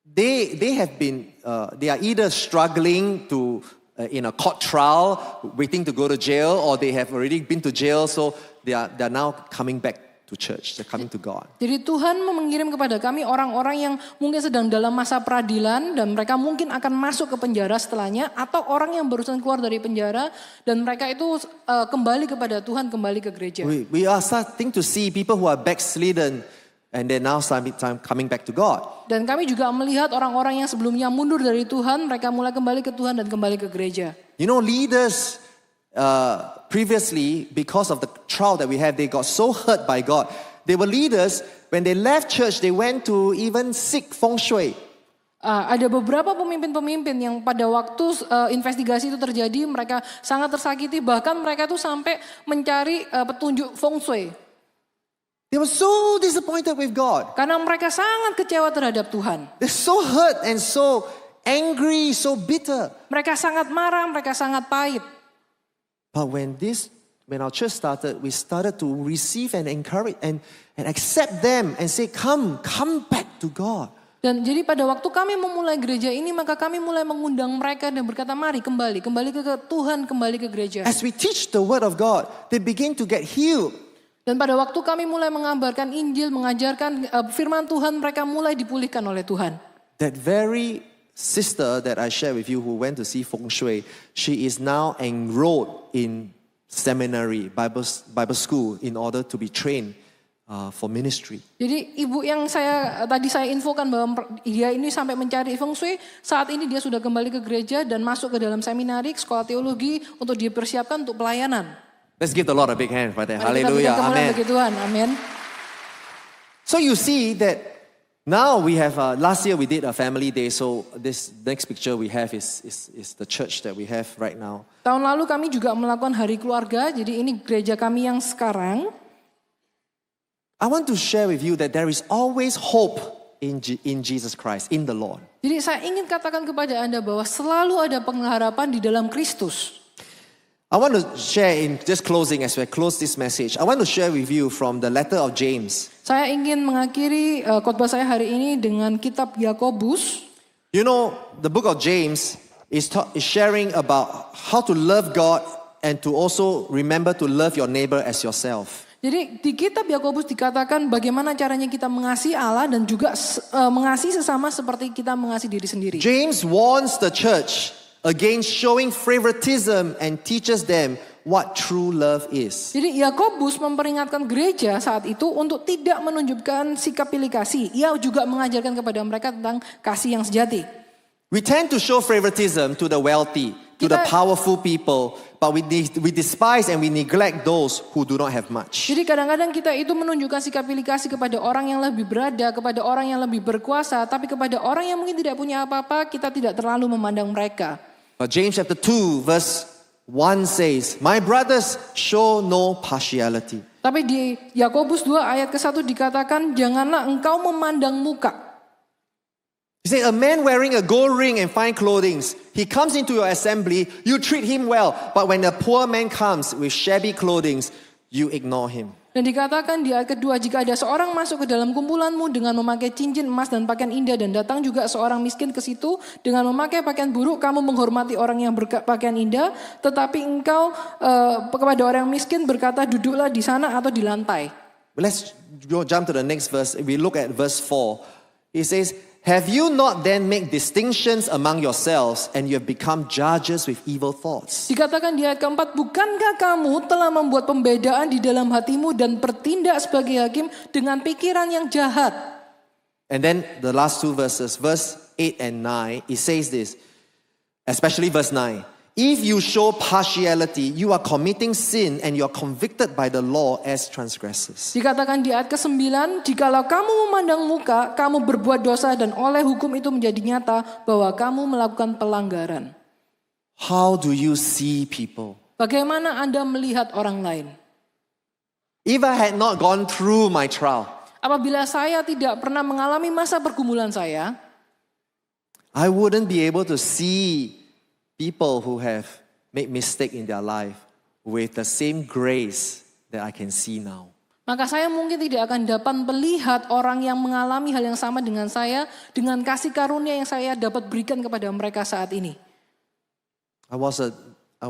They have been they are either struggling to in a court trial, waiting to go to jail, or they have already been to jail, so they are now coming back to church, they're coming to God. Jadi Tuhan mengirim kepada kami orang-orang yang mungkin sedang dalam masa peradilan dan mereka mungkin akan masuk ke penjara setelahnya, atau orang yang barusan keluar dari penjara dan mereka itu kembali kepada Tuhan, kembali ke gereja. We are starting to see people who are backslidden and they're now coming back to God. Dan kami juga melihat orang-orang yang sebelumnya mundur dari Tuhan, mereka mulai kembali ke Tuhan dan kembali ke gereja. You know, leaders previously, because of the trial that we have, they got so hurt by God. They were leaders, when they left church, they went to even seek feng shui. Ada beberapa pemimpin-pemimpin yang pada waktu investigasi itu terjadi, mereka sangat tersakiti, bahkan mereka tuh sampai mencari petunjuk feng shui. They were so disappointed with God. Karena mereka sangat kecewa terhadap Tuhan. They're so hurt and so angry, so bitter. Mereka sangat marah, mereka sangat pahit. But when our church started, we started to receive and encourage and accept them and say, come back to God. Dan jadi pada waktu kami memulai gereja ini, maka kami mulai mengundang mereka dan berkata, mari kembali ke Tuhan, kembali ke gereja. As we teach the word of God, they begin to get healed. Dan pada waktu kami mulai mengabarkan Injil, mengajarkan firman Tuhan, mereka mulai dipulihkan oleh Tuhan. That very sister that I shared with you who went to see feng shui, she is now enrolled in seminary, Bible school, in order to be trained for ministry. Jadi ibu yang tadi saya infokan bahwa dia ini sampai mencari feng shui, saat ini dia sudah kembali ke gereja dan masuk ke dalam seminari, sekolah teologi untuk dipersiapkan untuk pelayanan. Let's give the Lord a big hand for that. Mari Hallelujah. kita berikan kemuliaan Amen. bagi Tuhan. Amin. So you see that now we have, last year we did a family day, so this next picture we have is the church that we have right now. Tahun lalu kami juga melakukan hari keluarga, jadi ini gereja kami yang sekarang. I want to share with you that there is always hope in Jesus Christ, in the Lord. Jadi saya ingin katakan kepada Anda bahwa selalu ada pengharapan di dalam Kristus. I want to share in just closing as we close this message. I want to share with you from the letter of James. Saya ingin mengakhiri khotbah saya hari ini dengan kitab Yakobus. You know, the book of James is sharing about how to love God and to also remember to love your neighbor as yourself. Jadi di kitab Yakobus dikatakan bagaimana caranya kita mengasihi Allah dan juga mengasihi sesama seperti kita mengasihi diri sendiri. James warns the church against showing favoritism and teaches them what true love is. Jadi Yakobus memperingatkan gereja saat itu untuk tidak menunjukkan sikap pilih kasih. Ia juga mengajarkan kepada mereka tentang kasih yang sejati. We tend to show favoritism to the wealthy, to the Kita- powerful people, but we despise and we neglect those who do not have much. Jadi kadang-kadang kita itu menunjukkan sikap pilih kasih kepada orang yang lebih berada, kepada orang yang lebih berkuasa, tapi kepada orang yang mungkin tidak punya apa-apa, kita tidak terlalu memandang mereka. But James chapter 2 verse 1 says, "My brothers, show no partiality." Tapi di Yakobus 2 ayat ke-1 dikatakan, janganlah engkau memandang muka. He said, a man wearing a gold ring and fine clothing, he comes into your assembly, you treat him well. But when a poor man comes with shabby clothing, you ignore him. Dan dikatakan di ayat kedua, jika ada seorang masuk ke dalam kumpulanmu dengan memakai cincin emas dan pakaian indah, dan datang juga seorang miskin ke situ dengan memakai pakaian buruk, kamu menghormati orang yang berpakaian indah, tetapi engkau kepada orang yang miskin berkata, duduklah di sana atau di lantai. Let's jump to the next verse. We look at verse 4. It says, have you not then made distinctions among yourselves and you have become judges with evil thoughts? Dikatakan di ayat keempat, bukankah kamu telah membuat pembedaan di dalam hatimu dan bertindak sebagai hakim dengan pikiran yang jahat? And then the last two verses, verse 8 and 9, it says this, especially verse 9. If you show partiality, you are committing sin and you are convicted by the law as transgressors. Dikatakan di ayat ke-9, jikalau kamu memandang muka, kamu berbuat dosa dan oleh hukum itu menjadi nyata bahwa kamu melakukan pelanggaran. How do you see people? Bagaimana Anda melihat orang lain? If I had not gone through my trial, Apabila saya tidak pernah mengalami masa pergumulan saya, I wouldn't be able to see people who have made mistake in their life with the same grace that I can see now. maka saya mungkin tidak akan dapat melihat orang yang mengalami hal yang sama dengan saya, dengan kasih karunia yang saya dapat berikan kepada mereka saat ini. I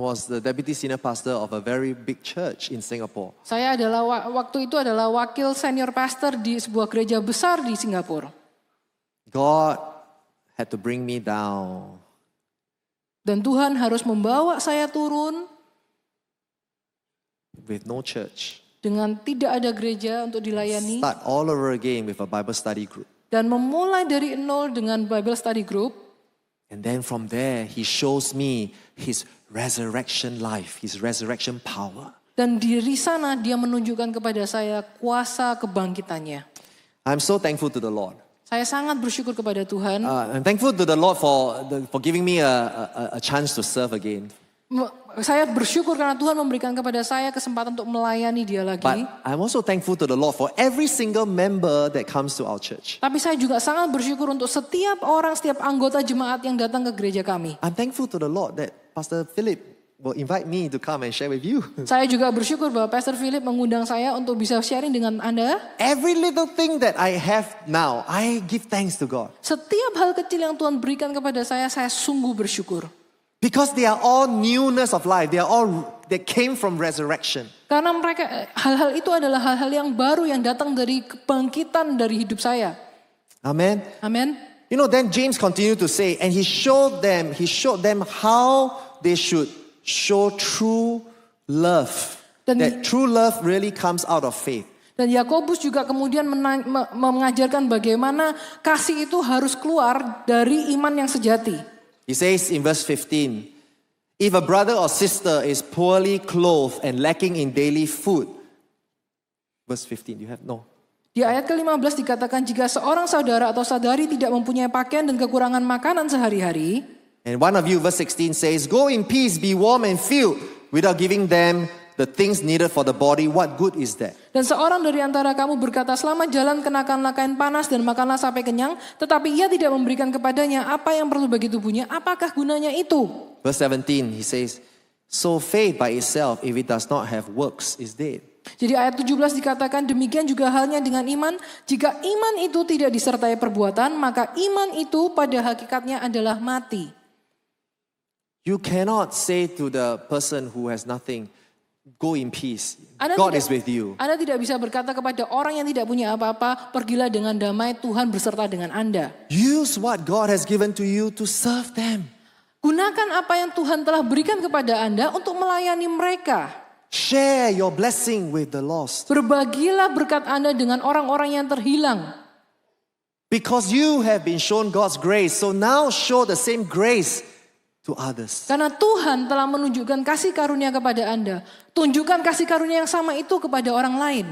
was the deputy senior pastor of a very big church in Singapore. Saya adalah waktu itu adalah wakil senior pastor di sebuah gereja besar di Singapura. God had to bring me down. Dan Tuhan harus membawa saya turun With no church. dengan tidak ada gereja untuk dilayani. Start all over again with a Bible study group. Dan memulai dari nol dengan Bible Study Group. And then from there, he shows me his resurrection life, his resurrection power. Dan dari sana dia menunjukkan kepada saya kuasa kebangkitannya. I'm so thankful to the Lord. Saya sangat bersyukur kepada Tuhan. I'm thankful to the Lord for giving me a chance to serve again. Saya bersyukur karena Tuhan memberikan kepada saya kesempatan untuk melayani dia lagi. But I'm also thankful to the Lord for every single member that comes to our church. Tapi saya juga sangat bersyukur untuk setiap orang, setiap anggota jemaat yang datang ke gereja kami. I'm thankful to the Lord that Pastor Philip will invite me to come and share with you. Saya juga bersyukur bahwa Pastor Philip mengundang saya untuk bisa sharing dengan Anda. Every little thing that I have now, I give thanks to God. Setiap hal kecil yang Tuhan berikan kepada saya sungguh bersyukur. Because they are all newness of life. They came from resurrection. Karena mereka hal-hal itu adalah hal-hal yang baru yang datang dari kebangkitan dari hidup saya. Amen. Amin. You know, then James continued to say, and he showed them how they should show true love. That true love really comes out of faith. Dan Yakobus juga kemudian mengajarkan bagaimana kasih itu harus keluar dari iman yang sejati. He says in verse 15, if a brother or sister is poorly clothed and lacking in daily food. Verse 15, you have no. Di ayat ke-15 dikatakan jika seorang saudara atau saudari tidak mempunyai pakaian dan kekurangan makanan sehari-hari. And one of you, verse 16 says, go in peace, be warm and filled, without giving them the things needed for the body. What good is that? Dan seorang dari antara kamu berkata, selamat jalan, kenakanlah kain panas dan makanlah sampai kenyang. Tetapi ia tidak memberikan kepadanya apa yang perlu bagi tubuhnya. Apakah gunanya itu? Verse 17, he says, so faith by itself, if it does not have works, is dead. Jadi ayat 17 dikatakan demikian juga halnya dengan iman. Jika iman itu tidak disertai perbuatan, maka iman itu pada hakikatnya adalah mati. You cannot say to the person who has nothing, go in peace. Anda God tidak, is with you. Anda tidak bisa berkata kepada orang yang tidak punya apa-apa, pergilah dengan damai, Tuhan berserta dengan Anda. Use what God has given to you to serve them. Gunakan apa yang Tuhan telah berikan kepada Anda untuk melayani mereka. Share your blessing with the lost. Berbagilah berkat Anda dengan orang-orang yang terhilang. Because you have been shown God's grace, so now show the same grace to others. Karena Tuhan telah menunjukkan kasih karunia kepada Anda. Tunjukkan kasih karunia yang sama itu kepada orang lain.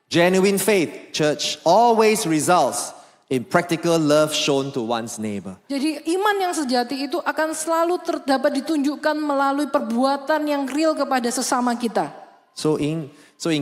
Genuine faith, church, always results in practical love shown to one's neighbor. Jadi iman yang sejati itu akan selalu dapat ditunjukkan melalui perbuatan yang real kepada sesama kita. So in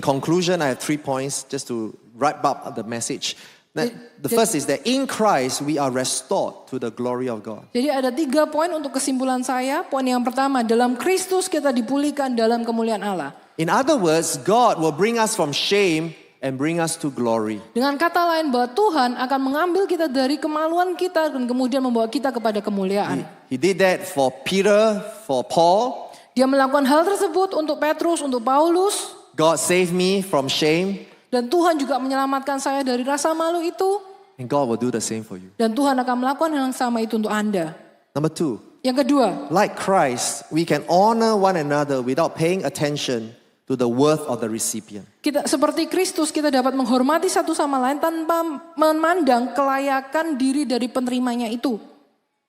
conclusion, I have 3 points just to wrap up the message. The first is that in Christ we are restored to the glory of God. Jadi ada 3 poin untuk kesimpulan saya. Poin yang pertama, dalam Kristus kita dipulihkan dalam kemuliaan Allah. In other words, God will bring us from shame and bring us to glory. Dengan kata lain bahwa Tuhan akan mengambil kita dari kemaluan kita dan kemudian membawa kita kepada kemuliaan. He did that for Peter, for Paul. Dia melakukan hal tersebut untuk Petrus, untuk Paulus. God saved me from shame, Dan Tuhan juga menyelamatkan saya dari rasa malu itu. and God will do the same for you. Dan Tuhan akan melakukan hal yang sama itu untuk Anda. Number 2, Yang kedua, like Christ, we can honor one another without paying attention to the worth of the recipient. kita seperti Kristus kita dapat menghormati satu sama lain tanpa memandang kelayakan diri dari penerimanya itu.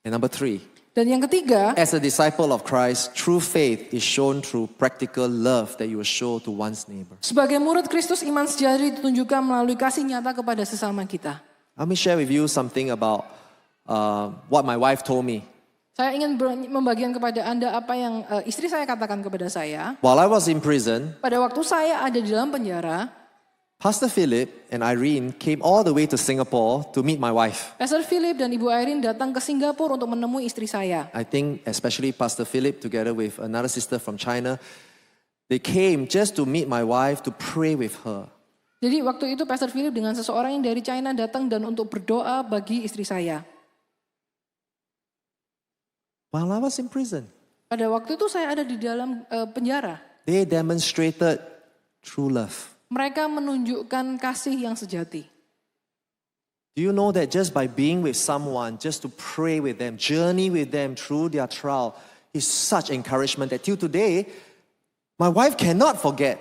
And number 3, Dan yang ketiga, as a disciple of Christ, true faith is shown through practical love that you will show to one's neighbor. sebagai murid Kristus iman sejati ditunjukkan melalui kasih nyata kepada sesama kita. Let me share with you something about what my wife told me. Saya ingin membagikan kepada Anda apa yang istri saya katakan kepada saya. While I was in prison, Pada waktu saya ada di dalam penjara, Pastor Philip and Irene came all the way to Singapore to meet my wife. Pastor Philip dan Ibu Irene datang ke Singapura untuk menemui istri saya. I think especially Pastor Philip together with another sister from China, they came just to meet my wife to pray with her. Jadi waktu itu Pastor Philip dengan seseorang yang dari China datang dan untuk berdoa bagi istri saya. While I was in prison, Pada waktu itu saya ada di dalam penjara. they demonstrated true love. Mereka menunjukkan kasih yang sejati. Do you know that just by being with someone, just to pray with them, journey with them through their trial, is such encouragement that till today, my wife cannot forget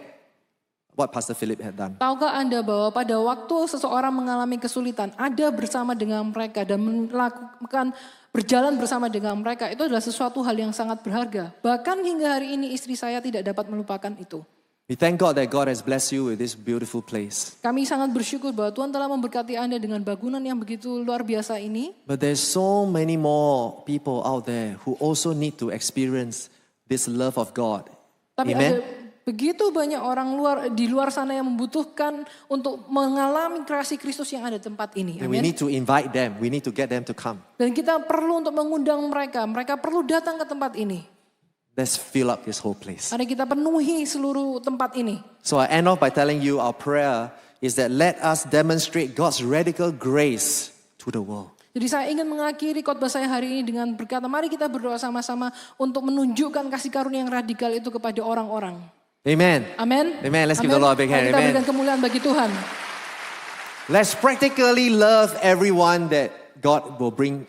what Pastor Philip had done. Tahukah Anda bahwa pada waktu seseorang mengalami kesulitan, ada bersama dengan mereka dan melakukan berjalan bersama dengan mereka, itu adalah sesuatu hal yang sangat berharga. Bahkan hingga hari ini istri saya tidak dapat melupakan itu. We thank God that God has blessed you with this beautiful place. Kami sangat bersyukur bahwa Tuhan telah memberkati Anda dengan bangunan yang begitu luar biasa ini. But there's so many more people out there who also need to experience this love of God. Tapi Amen. ada begitu banyak orang di luar sana yang membutuhkan untuk mengalami kasih Kristus yang ada di tempat ini. And we Amin. need to invite them. We need to get them to come. Dan kita perlu untuk mengundang mereka. Mereka perlu datang ke tempat ini. Let's fill up this whole place. Mari kita penuhi seluruh tempat ini. So I end off by telling you our prayer is that let us demonstrate God's radical grace to the world. Jadi saya ingin mengakhiri khotbah saya hari ini dengan berkata, mari kita berdoa sama-sama untuk menunjukkan kasih karunia yang radikal itu kepada orang-orang. Amen. Amin. Amen. Let's give the Lord a big hand. Mari kita Amen. berikan kemuliaan bagi Tuhan. Let's practically love everyone that God will bring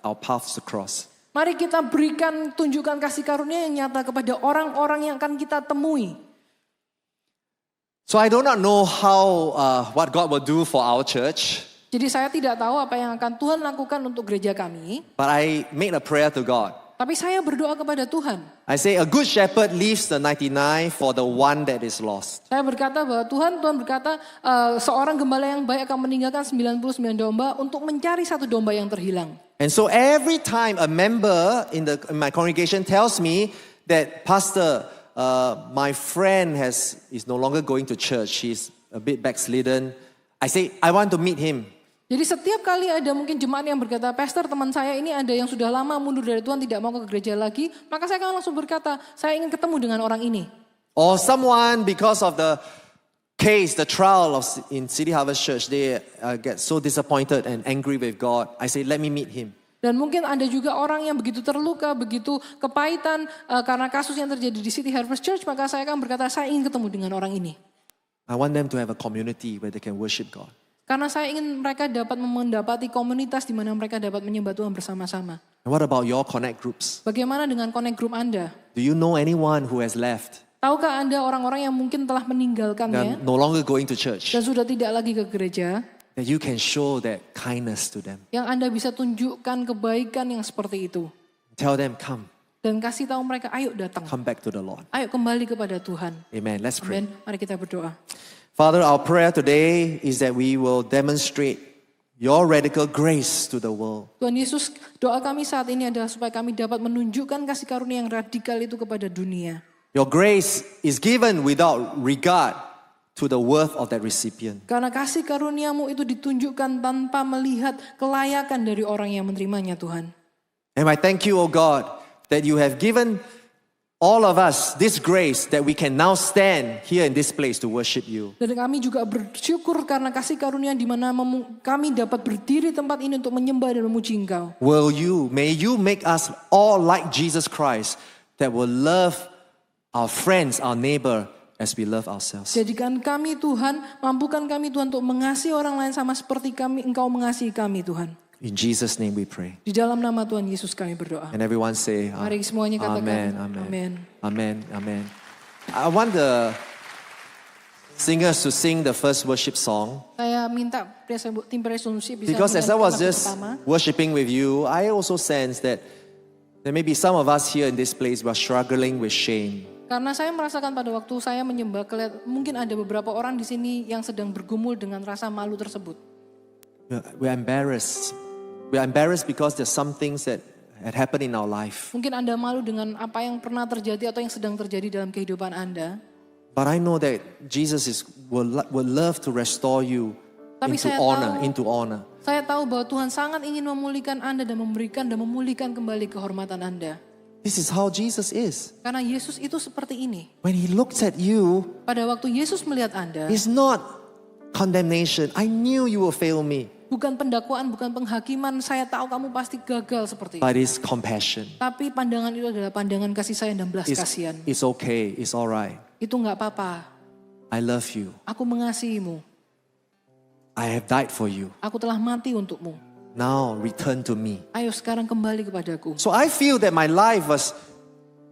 our paths across. Mari kita berikan, tunjukkan kasih karunia yang nyata kepada orang-orang yang akan kita temui. So I do not know how what God will do for our church, Jadi saya tidak tahu apa yang akan Tuhan lakukan untuk gereja kami. but I made a prayer to God. Tapi saya berdoa kepada Tuhan. I say a good shepherd leaves the 99 for the one that is lost. Saya berkata bahwa Tuhan berkata seorang gembala yang baik akan meninggalkan 99 domba untuk mencari satu domba yang terhilang. And so every time a member in my congregation tells me that Pastor, my friend is no longer going to church, he's a bit backslidden, I say I want to meet him. Jadi setiap kali ada mungkin jemaat yang berkata, Pastor teman saya ini ada yang sudah lama mundur dari Tuhan tidak mau ke gereja lagi, maka saya akan langsung berkata, saya ingin ketemu dengan orang ini. Or someone because of the case, the trial in City Harvest Church, they get so disappointed and angry with God. I say, let me meet him. Dan mungkin ada juga orang yang begitu terluka, begitu kepahitan karena kasus yang terjadi di City Harvest Church, maka saya akan berkata, saya ingin ketemu dengan orang ini. I want them to have a community where they can worship God. Karena saya ingin mereka dapat mendapati komunitas di mana mereka dapat menyembah Tuhan bersama-sama. And what about your connect groups? Bagaimana dengan connect group Anda? Do you know anyone who has left Tahukah Anda orang-orang yang mungkin telah meninggalkannya and no longer going to church? dan sudah tidak lagi ke gereja? That you can show that kindness to them. Yang Anda bisa tunjukkan kebaikan yang seperti itu. Tell them, come Dan kasih tahu mereka, ayo datang. back to the Lord. Ayo kembali kepada Tuhan. Amen. Let's pray. Amin. Mari kita berdoa. Father, our prayer today is that we will demonstrate your radical grace to the world. Tuhan Yesus, doa kami saat ini adalah supaya kami dapat menunjukkan kasih karunia yang radikal itu kepada dunia. Your grace is given without regard to the worth of that recipient. Karena kasih karuniamu itu ditunjukkan tanpa melihat kelayakan dari orang yang menerimanya, Tuhan. And I thank you, O God, that you have given all of us this grace that we can now stand here in this place to worship you. Dan kami juga bersyukur karena kasih karunia di mana kami dapat berdiri tempat ini untuk menyembah dan memuji Engkau. May you make us all like Jesus Christ, that will love our friends, our neighbor, as we love ourselves. Jadikan kami Tuhan, mampukan kami Tuhan untuk mengasihi orang lain sama seperti Engkau mengasihi kami Tuhan. In Jesus' name we pray. Di dalam nama Tuhan Yesus kami berdoa. And everyone say, Mari semuanya katakan, Amen, amen, Amen. amen, amen. I want the singers to sing the first worship song. Saya minta tim resolusi bisa Because as I was menyanyikan lagu just pertama. worshiping with you, I also sense that there may be some of us here in this place who are struggling with shame. Karena saya merasakan pada waktu saya menyembah, mungkin ada beberapa orang di sini yang sedang bergumul dengan rasa malu tersebut. We're embarrassed. We're embarrassed because there's some things that had happened in our life. Mungkin Anda malu dengan apa yang pernah terjadi atau yang sedang terjadi dalam kehidupan Anda. But I know that Jesus will love to restore you Tapi into saya honor, tahu- into honor. Saya tahu bahwa Tuhan sangat ingin memulihkan Anda dan memberikan dan memulihkan kembali kehormatan Anda. This is how Jesus is. Karena Yesus itu seperti ini. When he looks at you, Pada waktu Yesus melihat Anda, it's not condemnation. I knew you will fail me. bukan pendakwaan, bukan penghakiman, saya tahu kamu pasti gagal seperti itu. But it's compassion. Tapi pandangan itu adalah pandangan kasih sayang dan belas kasihan. It's okay. It's all right. Itu nggak apa-apa. I love you. Aku mengasihimu. I have died for you. Aku telah mati untukmu. Now return to me. Ayo sekarang kembali kepadaku. So I feel that my life was,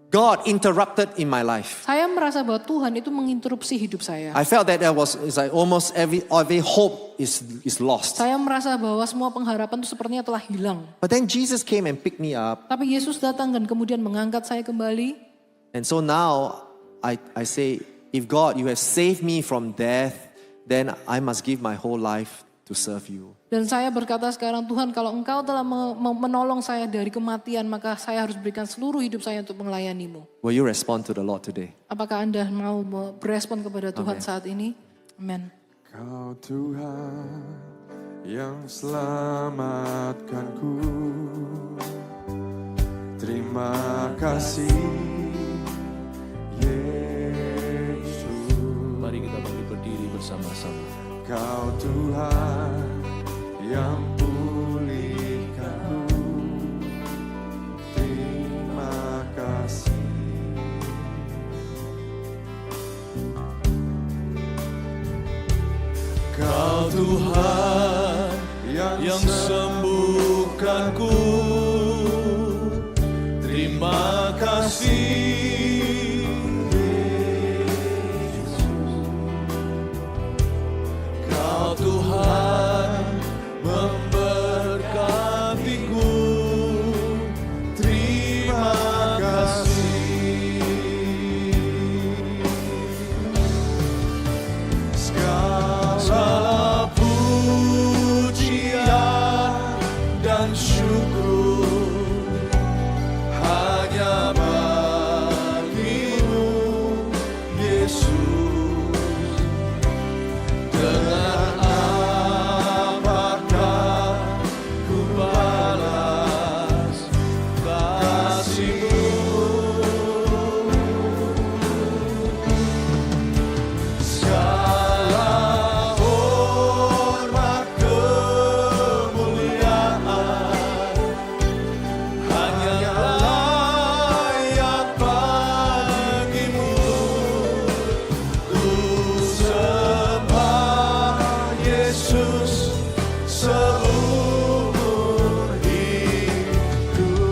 God interrupted in my life. Saya merasa bahwa Tuhan itu menginterupsi hidup saya. I felt that it's like almost every hope is lost. Saya merasa bahwa semua pengharapan itu sepertinya telah hilang. But then Jesus came and picked me up. Tapi Yesus datang dan kemudian mengangkat saya kembali. And so now I say, if God, you have saved me from death, then I must give my whole life to serve you. Dan saya berkata sekarang, Tuhan kalau Engkau telah menolong saya dari kematian, maka saya harus berikan seluruh hidup saya untuk melayanimu. Will you respond to the Lord today? Apakah Anda mau berespon kepada Tuhan Amin. saat ini? Amin. Kau Tuhan yang selamatkanku. Terima kasih Yesus. Mari kita bangkit berdiri bersama-sama. Kau Tuhan yang pulihkanku. Terima kasih. Kau Tuhan yang sembuhkanku. Terima kasih. Kau Tuhan memberkatiku. Terima kasih. Segala pujian dan syukur hanya bagimu, Yesus. Dengan apakah ku balas kasih-Mu? Segala hormat kemuliaan hanya layak bagimu. Ku sembah Yesus seumur hidup.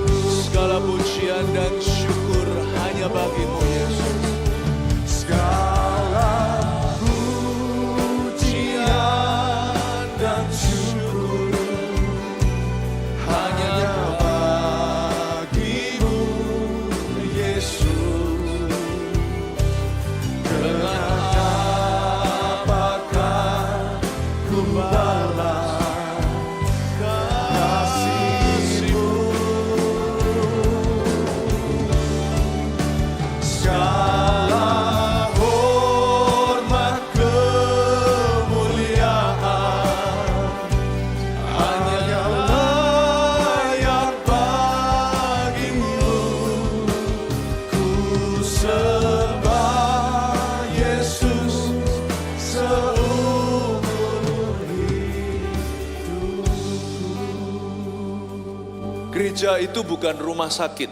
Gereja itu bukan rumah sakit.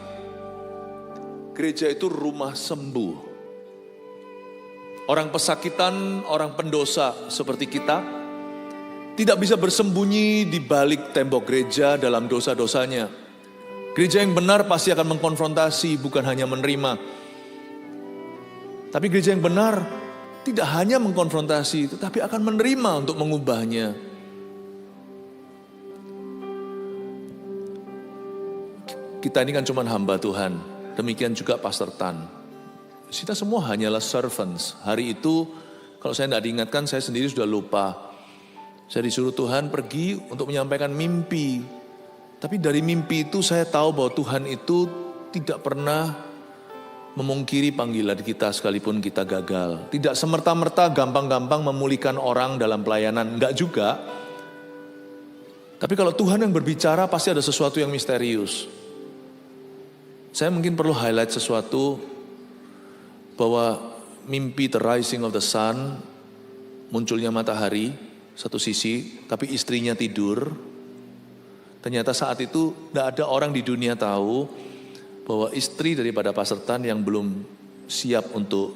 Gereja itu rumah sembuh. Orang pesakitan, orang pendosa seperti kita tidak bisa bersembunyi di balik tembok gereja dalam dosa-dosanya. Gereja yang benar pasti akan mengkonfrontasi, bukan hanya menerima. Tapi gereja yang benar tidak hanya mengkonfrontasi, tetapi akan menerima untuk mengubahnya. Kita ini kan cuma hamba Tuhan, demikian juga Pastor Tan. Kita semua hanyalah servants. Hari itu, kalau saya tidak diingatkan, saya sendiri sudah lupa. Saya disuruh Tuhan pergi untuk menyampaikan mimpi. Tapi dari mimpi itu saya tahu bahwa Tuhan itu tidak pernah memungkiri panggilan kita sekalipun kita gagal. Tidak semerta-merta gampang-gampang memulihkan orang dalam pelayanan, enggak juga. Tapi kalau Tuhan yang berbicara pasti ada sesuatu yang misterius. Saya mungkin perlu highlight sesuatu bahwa mimpi the rising of the sun, munculnya matahari satu sisi, tapi istrinya tidur. Ternyata saat itu tidak ada orang di dunia tahu bahwa istri daripada Pastor Tan yang belum siap untuk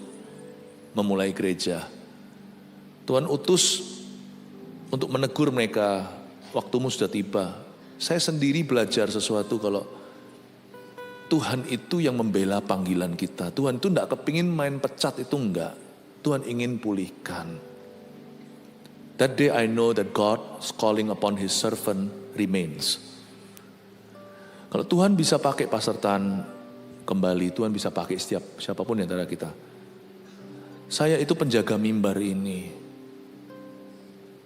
memulai gereja. Tuhan utus untuk menegur mereka, waktumu sudah tiba. Saya sendiri belajar sesuatu kalau Tuhan itu yang membela panggilan kita. Tuhan itu tidak kepingin main pecat, itu enggak. Tuhan ingin pulihkan. That day I know that God's calling upon His servant remains. Kalau Tuhan bisa pakai Pastor Tan kembali, Tuhan bisa pakai siapapun di antara kita. Saya itu penjaga mimbar ini.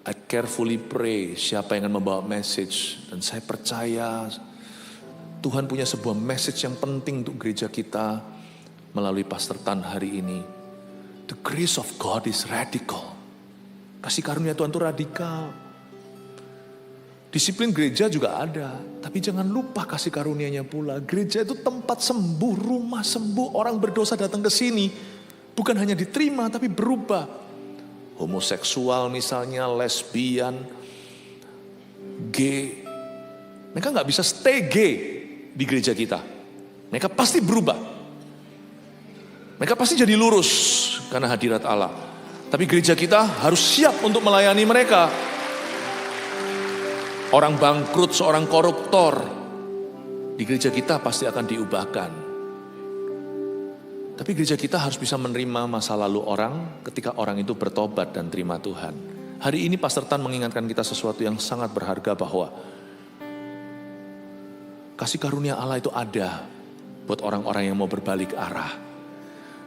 I carefully pray siapa yang akan membawa message. Dan saya percaya Tuhan punya sebuah message yang penting untuk gereja kita melalui Pastor Tan hari ini. The grace of God is radical. Kasih karunia Tuhan itu radikal. Disiplin gereja juga ada, tapi jangan lupa kasih karunia-Nya pula. Gereja itu tempat sembuh, rumah sembuh. Orang berdosa datang ke sini bukan hanya diterima tapi berubah. Homoseksual misalnya, lesbian, gay. Mereka nggak bisa stay gay di gereja kita. Mereka pasti berubah. Mereka pasti jadi lurus karena hadirat Allah. Tapi gereja kita harus siap untuk melayani mereka. Orang bangkrut, seorang koruptor, di gereja kita pasti akan diubahkan. Tapi gereja kita harus bisa menerima masa lalu orang ketika orang itu bertobat dan terima Tuhan. Hari ini Pastor Tan mengingatkan kita sesuatu yang sangat berharga bahwa kasih karunia Allah itu ada buat orang-orang yang mau berbalik arah.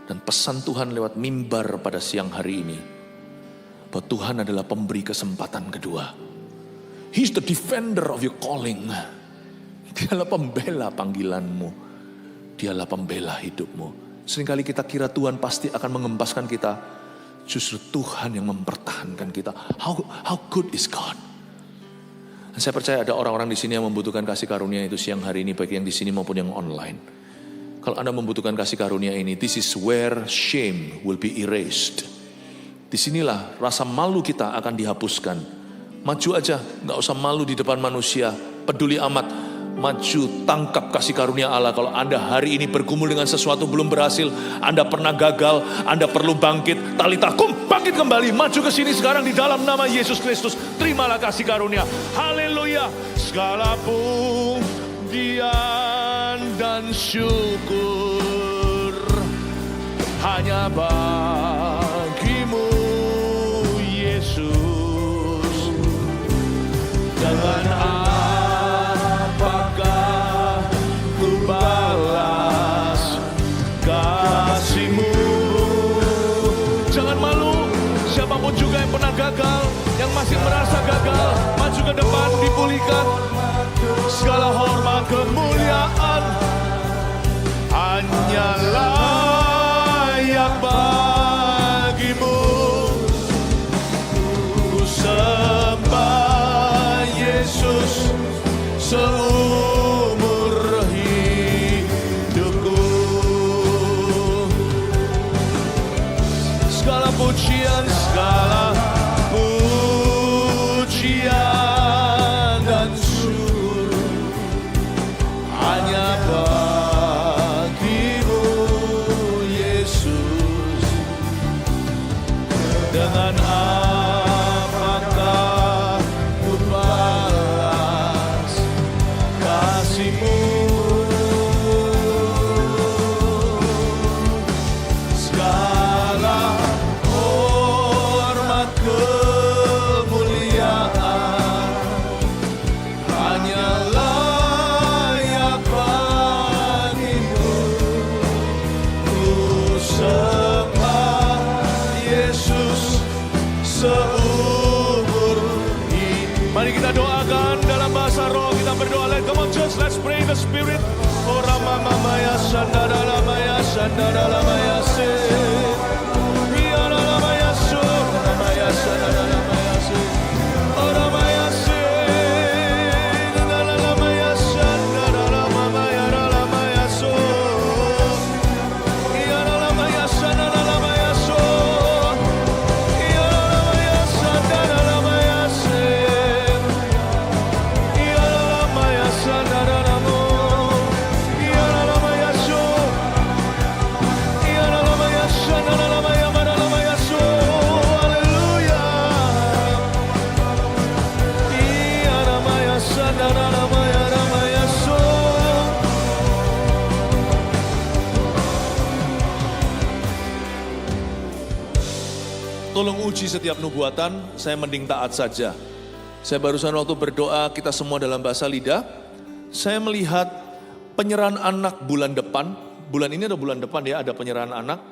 Dan pesan Tuhan lewat mimbar pada siang hari ini, bahwa Tuhan adalah pemberi kesempatan kedua. He's the defender of your calling. Dialah pembela panggilanmu. Dialah pembela hidupmu. Seringkali kita kira Tuhan pasti akan mengempaskan kita. Justru Tuhan yang mempertahankan kita. How good is God? Dan saya percaya ada orang-orang di sini yang membutuhkan kasih karunia itu siang hari ini, baik yang di sini maupun yang online. Kalau Anda membutuhkan kasih karunia ini, this is where shame will be erased. Disinilah rasa malu kita akan dihapuskan. Maju aja, gak usah malu di depan manusia. Peduli amat, maju tangkap kasih karunia Allah. Kalau Anda hari ini bergumul dengan sesuatu belum berhasil, Anda pernah gagal, Anda perlu bangkit. Talita kum, bangkit kembali, maju ke sini sekarang di dalam nama Yesus Kristus. Terimalah kasih karunia. Haleluya. Segala pujian dan syukur hanya bagimu Yesus. Dengan apakah ku balas kasih-Mu? Jangan malu, siapapun juga yang pernah gagal, yang masih merasa gagal, maju ke depan, dipulihkan. Segala hormat kemuliaan hanya layak bagimu. Ku sembah Yesus seumur hidupku. Segala pujian, segala pujian dan syukur the Spirit. Oh Rama Mama ya Sandara Lama ya Sandara Lama ya Se. Ya Lama ya So Rama ya Sandara Lama ya Se. Oh Rama ya Se. Lama ya Sandara Lama ya Lama ya So. Ya Lama ya Sandara Lama ya So. Ya Lama ya Sandara Lama ya Se. Ya Lama ya Sandara Lama. Ya Lama ya So. Ya Lama ya Sandara Lama ya Lama ya So. Haleluya. Ya Lama ya Sandara Lama ya Lama ya So. Tolong uji setiap nubuatan, saya mending taat saja. Saya barusan waktu berdoa, kita semua dalam bahasa lidah, saya melihat penyerahan anak bulan depan. Bulan ini ada bulan depan ya, ada penyerahan anak.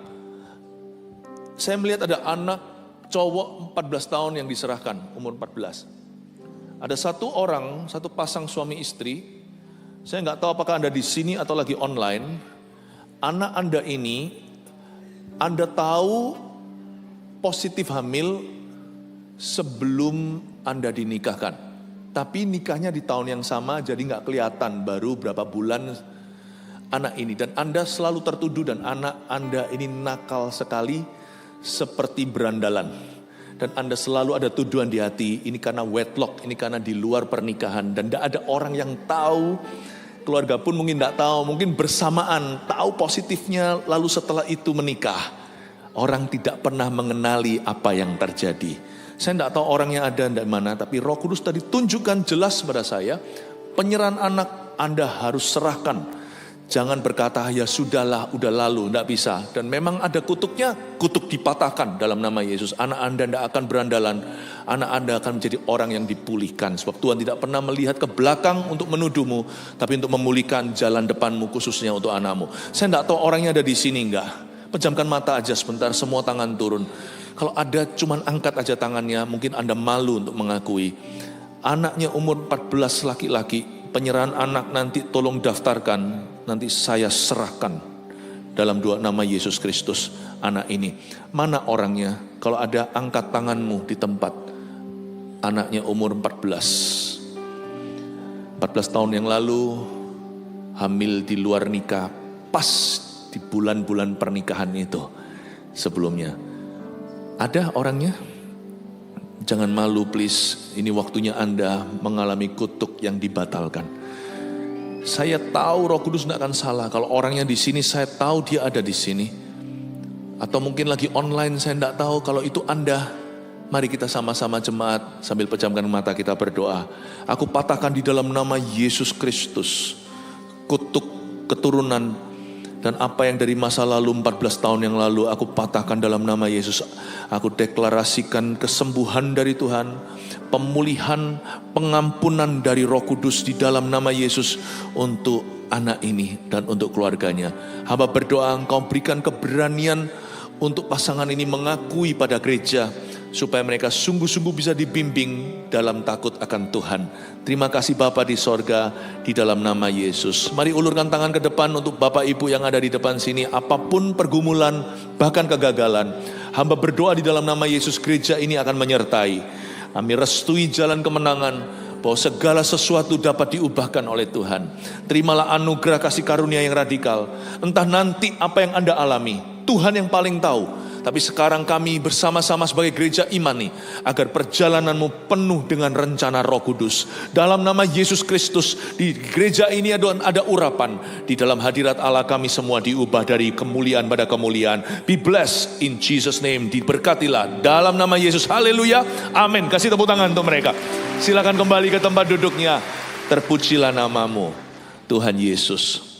Saya melihat ada anak cowok 14 tahun yang diserahkan, umur 14. Ada satu orang, satu pasang suami istri, saya nggak tahu apakah Anda di sini atau lagi online. Anak Anda ini, Anda tahu positif hamil sebelum Anda dinikahkan. Tapi nikahnya di tahun yang sama, jadi nggak kelihatan baru berapa bulan anak ini. Dan Anda selalu tertuduh dan anak Anda ini nakal sekali seperti berandalan. Dan Anda selalu ada tuduhan di hati, ini karena wedlock, ini karena di luar pernikahan. Dan tidak ada orang yang tahu, keluarga pun mungkin tidak tahu, mungkin bersamaan tahu positifnya, lalu setelah itu menikah. Orang tidak pernah mengenali apa yang terjadi. Saya tidak tahu orangnya ada di mana, tapi Roh Kudus tadi tunjukkan jelas pada saya, penyerahan anak Anda harus serahkan. Jangan berkata, ya sudahlah, udah lalu, tidak bisa. Dan memang ada kutuknya, kutuk dipatahkan dalam nama Yesus. Anak Anda tidak akan berandalan, anak Anda akan menjadi orang yang dipulihkan. Sebab Tuhan tidak pernah melihat ke belakang untuk menuduhmu, tapi untuk memulihkan jalan depanmu khususnya untuk anakmu. Saya tidak tahu orangnya ada di sini enggak. Pejamkan mata aja sebentar, semua tangan turun. Kalau ada cuman angkat aja tangannya, mungkin Anda malu untuk mengakui. Anaknya umur 14 laki-laki, penyerahan anak nanti tolong daftarkan, nanti saya serahkan dalam dua nama Yesus Kristus anak ini. Mana orangnya? Kalau ada angkat tanganmu di tempat. Anaknya umur 14 tahun yang lalu, hamil di luar nikah, pas di bulan-bulan pernikahan itu sebelumnya. Ada orangnya? Jangan malu please, ini waktunya Anda mengalami kutuk yang dibatalkan. Saya tahu Roh Kudus tidak akan salah. Kalau orangnya di sini, saya tahu dia ada di sini. Atau mungkin lagi online, saya tidak tahu. Kalau itu Anda, mari kita sama-sama jemaat sambil pejamkan mata kita berdoa. Aku patahkan di dalam nama Yesus Kristus kutuk keturunan dan apa yang dari masa lalu 14 tahun yang lalu aku patahkan dalam nama Yesus. Aku deklarasikan kesembuhan dari Tuhan, pemulihan, pengampunan dari Roh Kudus di dalam nama Yesus untuk anak ini dan untuk keluarganya. Hamba berdoa Engkau berikan keberanian untuk pasangan ini mengakui pada gereja, supaya mereka sungguh-sungguh bisa dibimbing dalam takut akan Tuhan. Terima kasih Bapa di sorga, di dalam nama Yesus. Mari ulurkan tangan ke depan untuk Bapak Ibu yang ada di depan sini. Apapun pergumulan, bahkan kegagalan, hamba berdoa di dalam nama Yesus, gereja ini akan menyertai. Kami restui jalan kemenangan, bahwa segala sesuatu dapat diubahkan oleh Tuhan. Terimalah anugerah kasih karunia yang radikal. Entah nanti apa yang Anda alami, Tuhan yang paling tahu. Tapi sekarang kami bersama-sama sebagai gereja iman nih, agar perjalananmu penuh dengan rencana Roh Kudus. Dalam nama Yesus Kristus, di gereja ini ada urapan. Di dalam hadirat Allah kami semua diubah dari kemuliaan pada kemuliaan. Be blessed in Jesus name. Diberkatilah dalam nama Yesus. Haleluya. Amin. Kasih tepuk tangan untuk mereka. Silakan kembali ke tempat duduknya. Terpujilah namamu, Tuhan Yesus.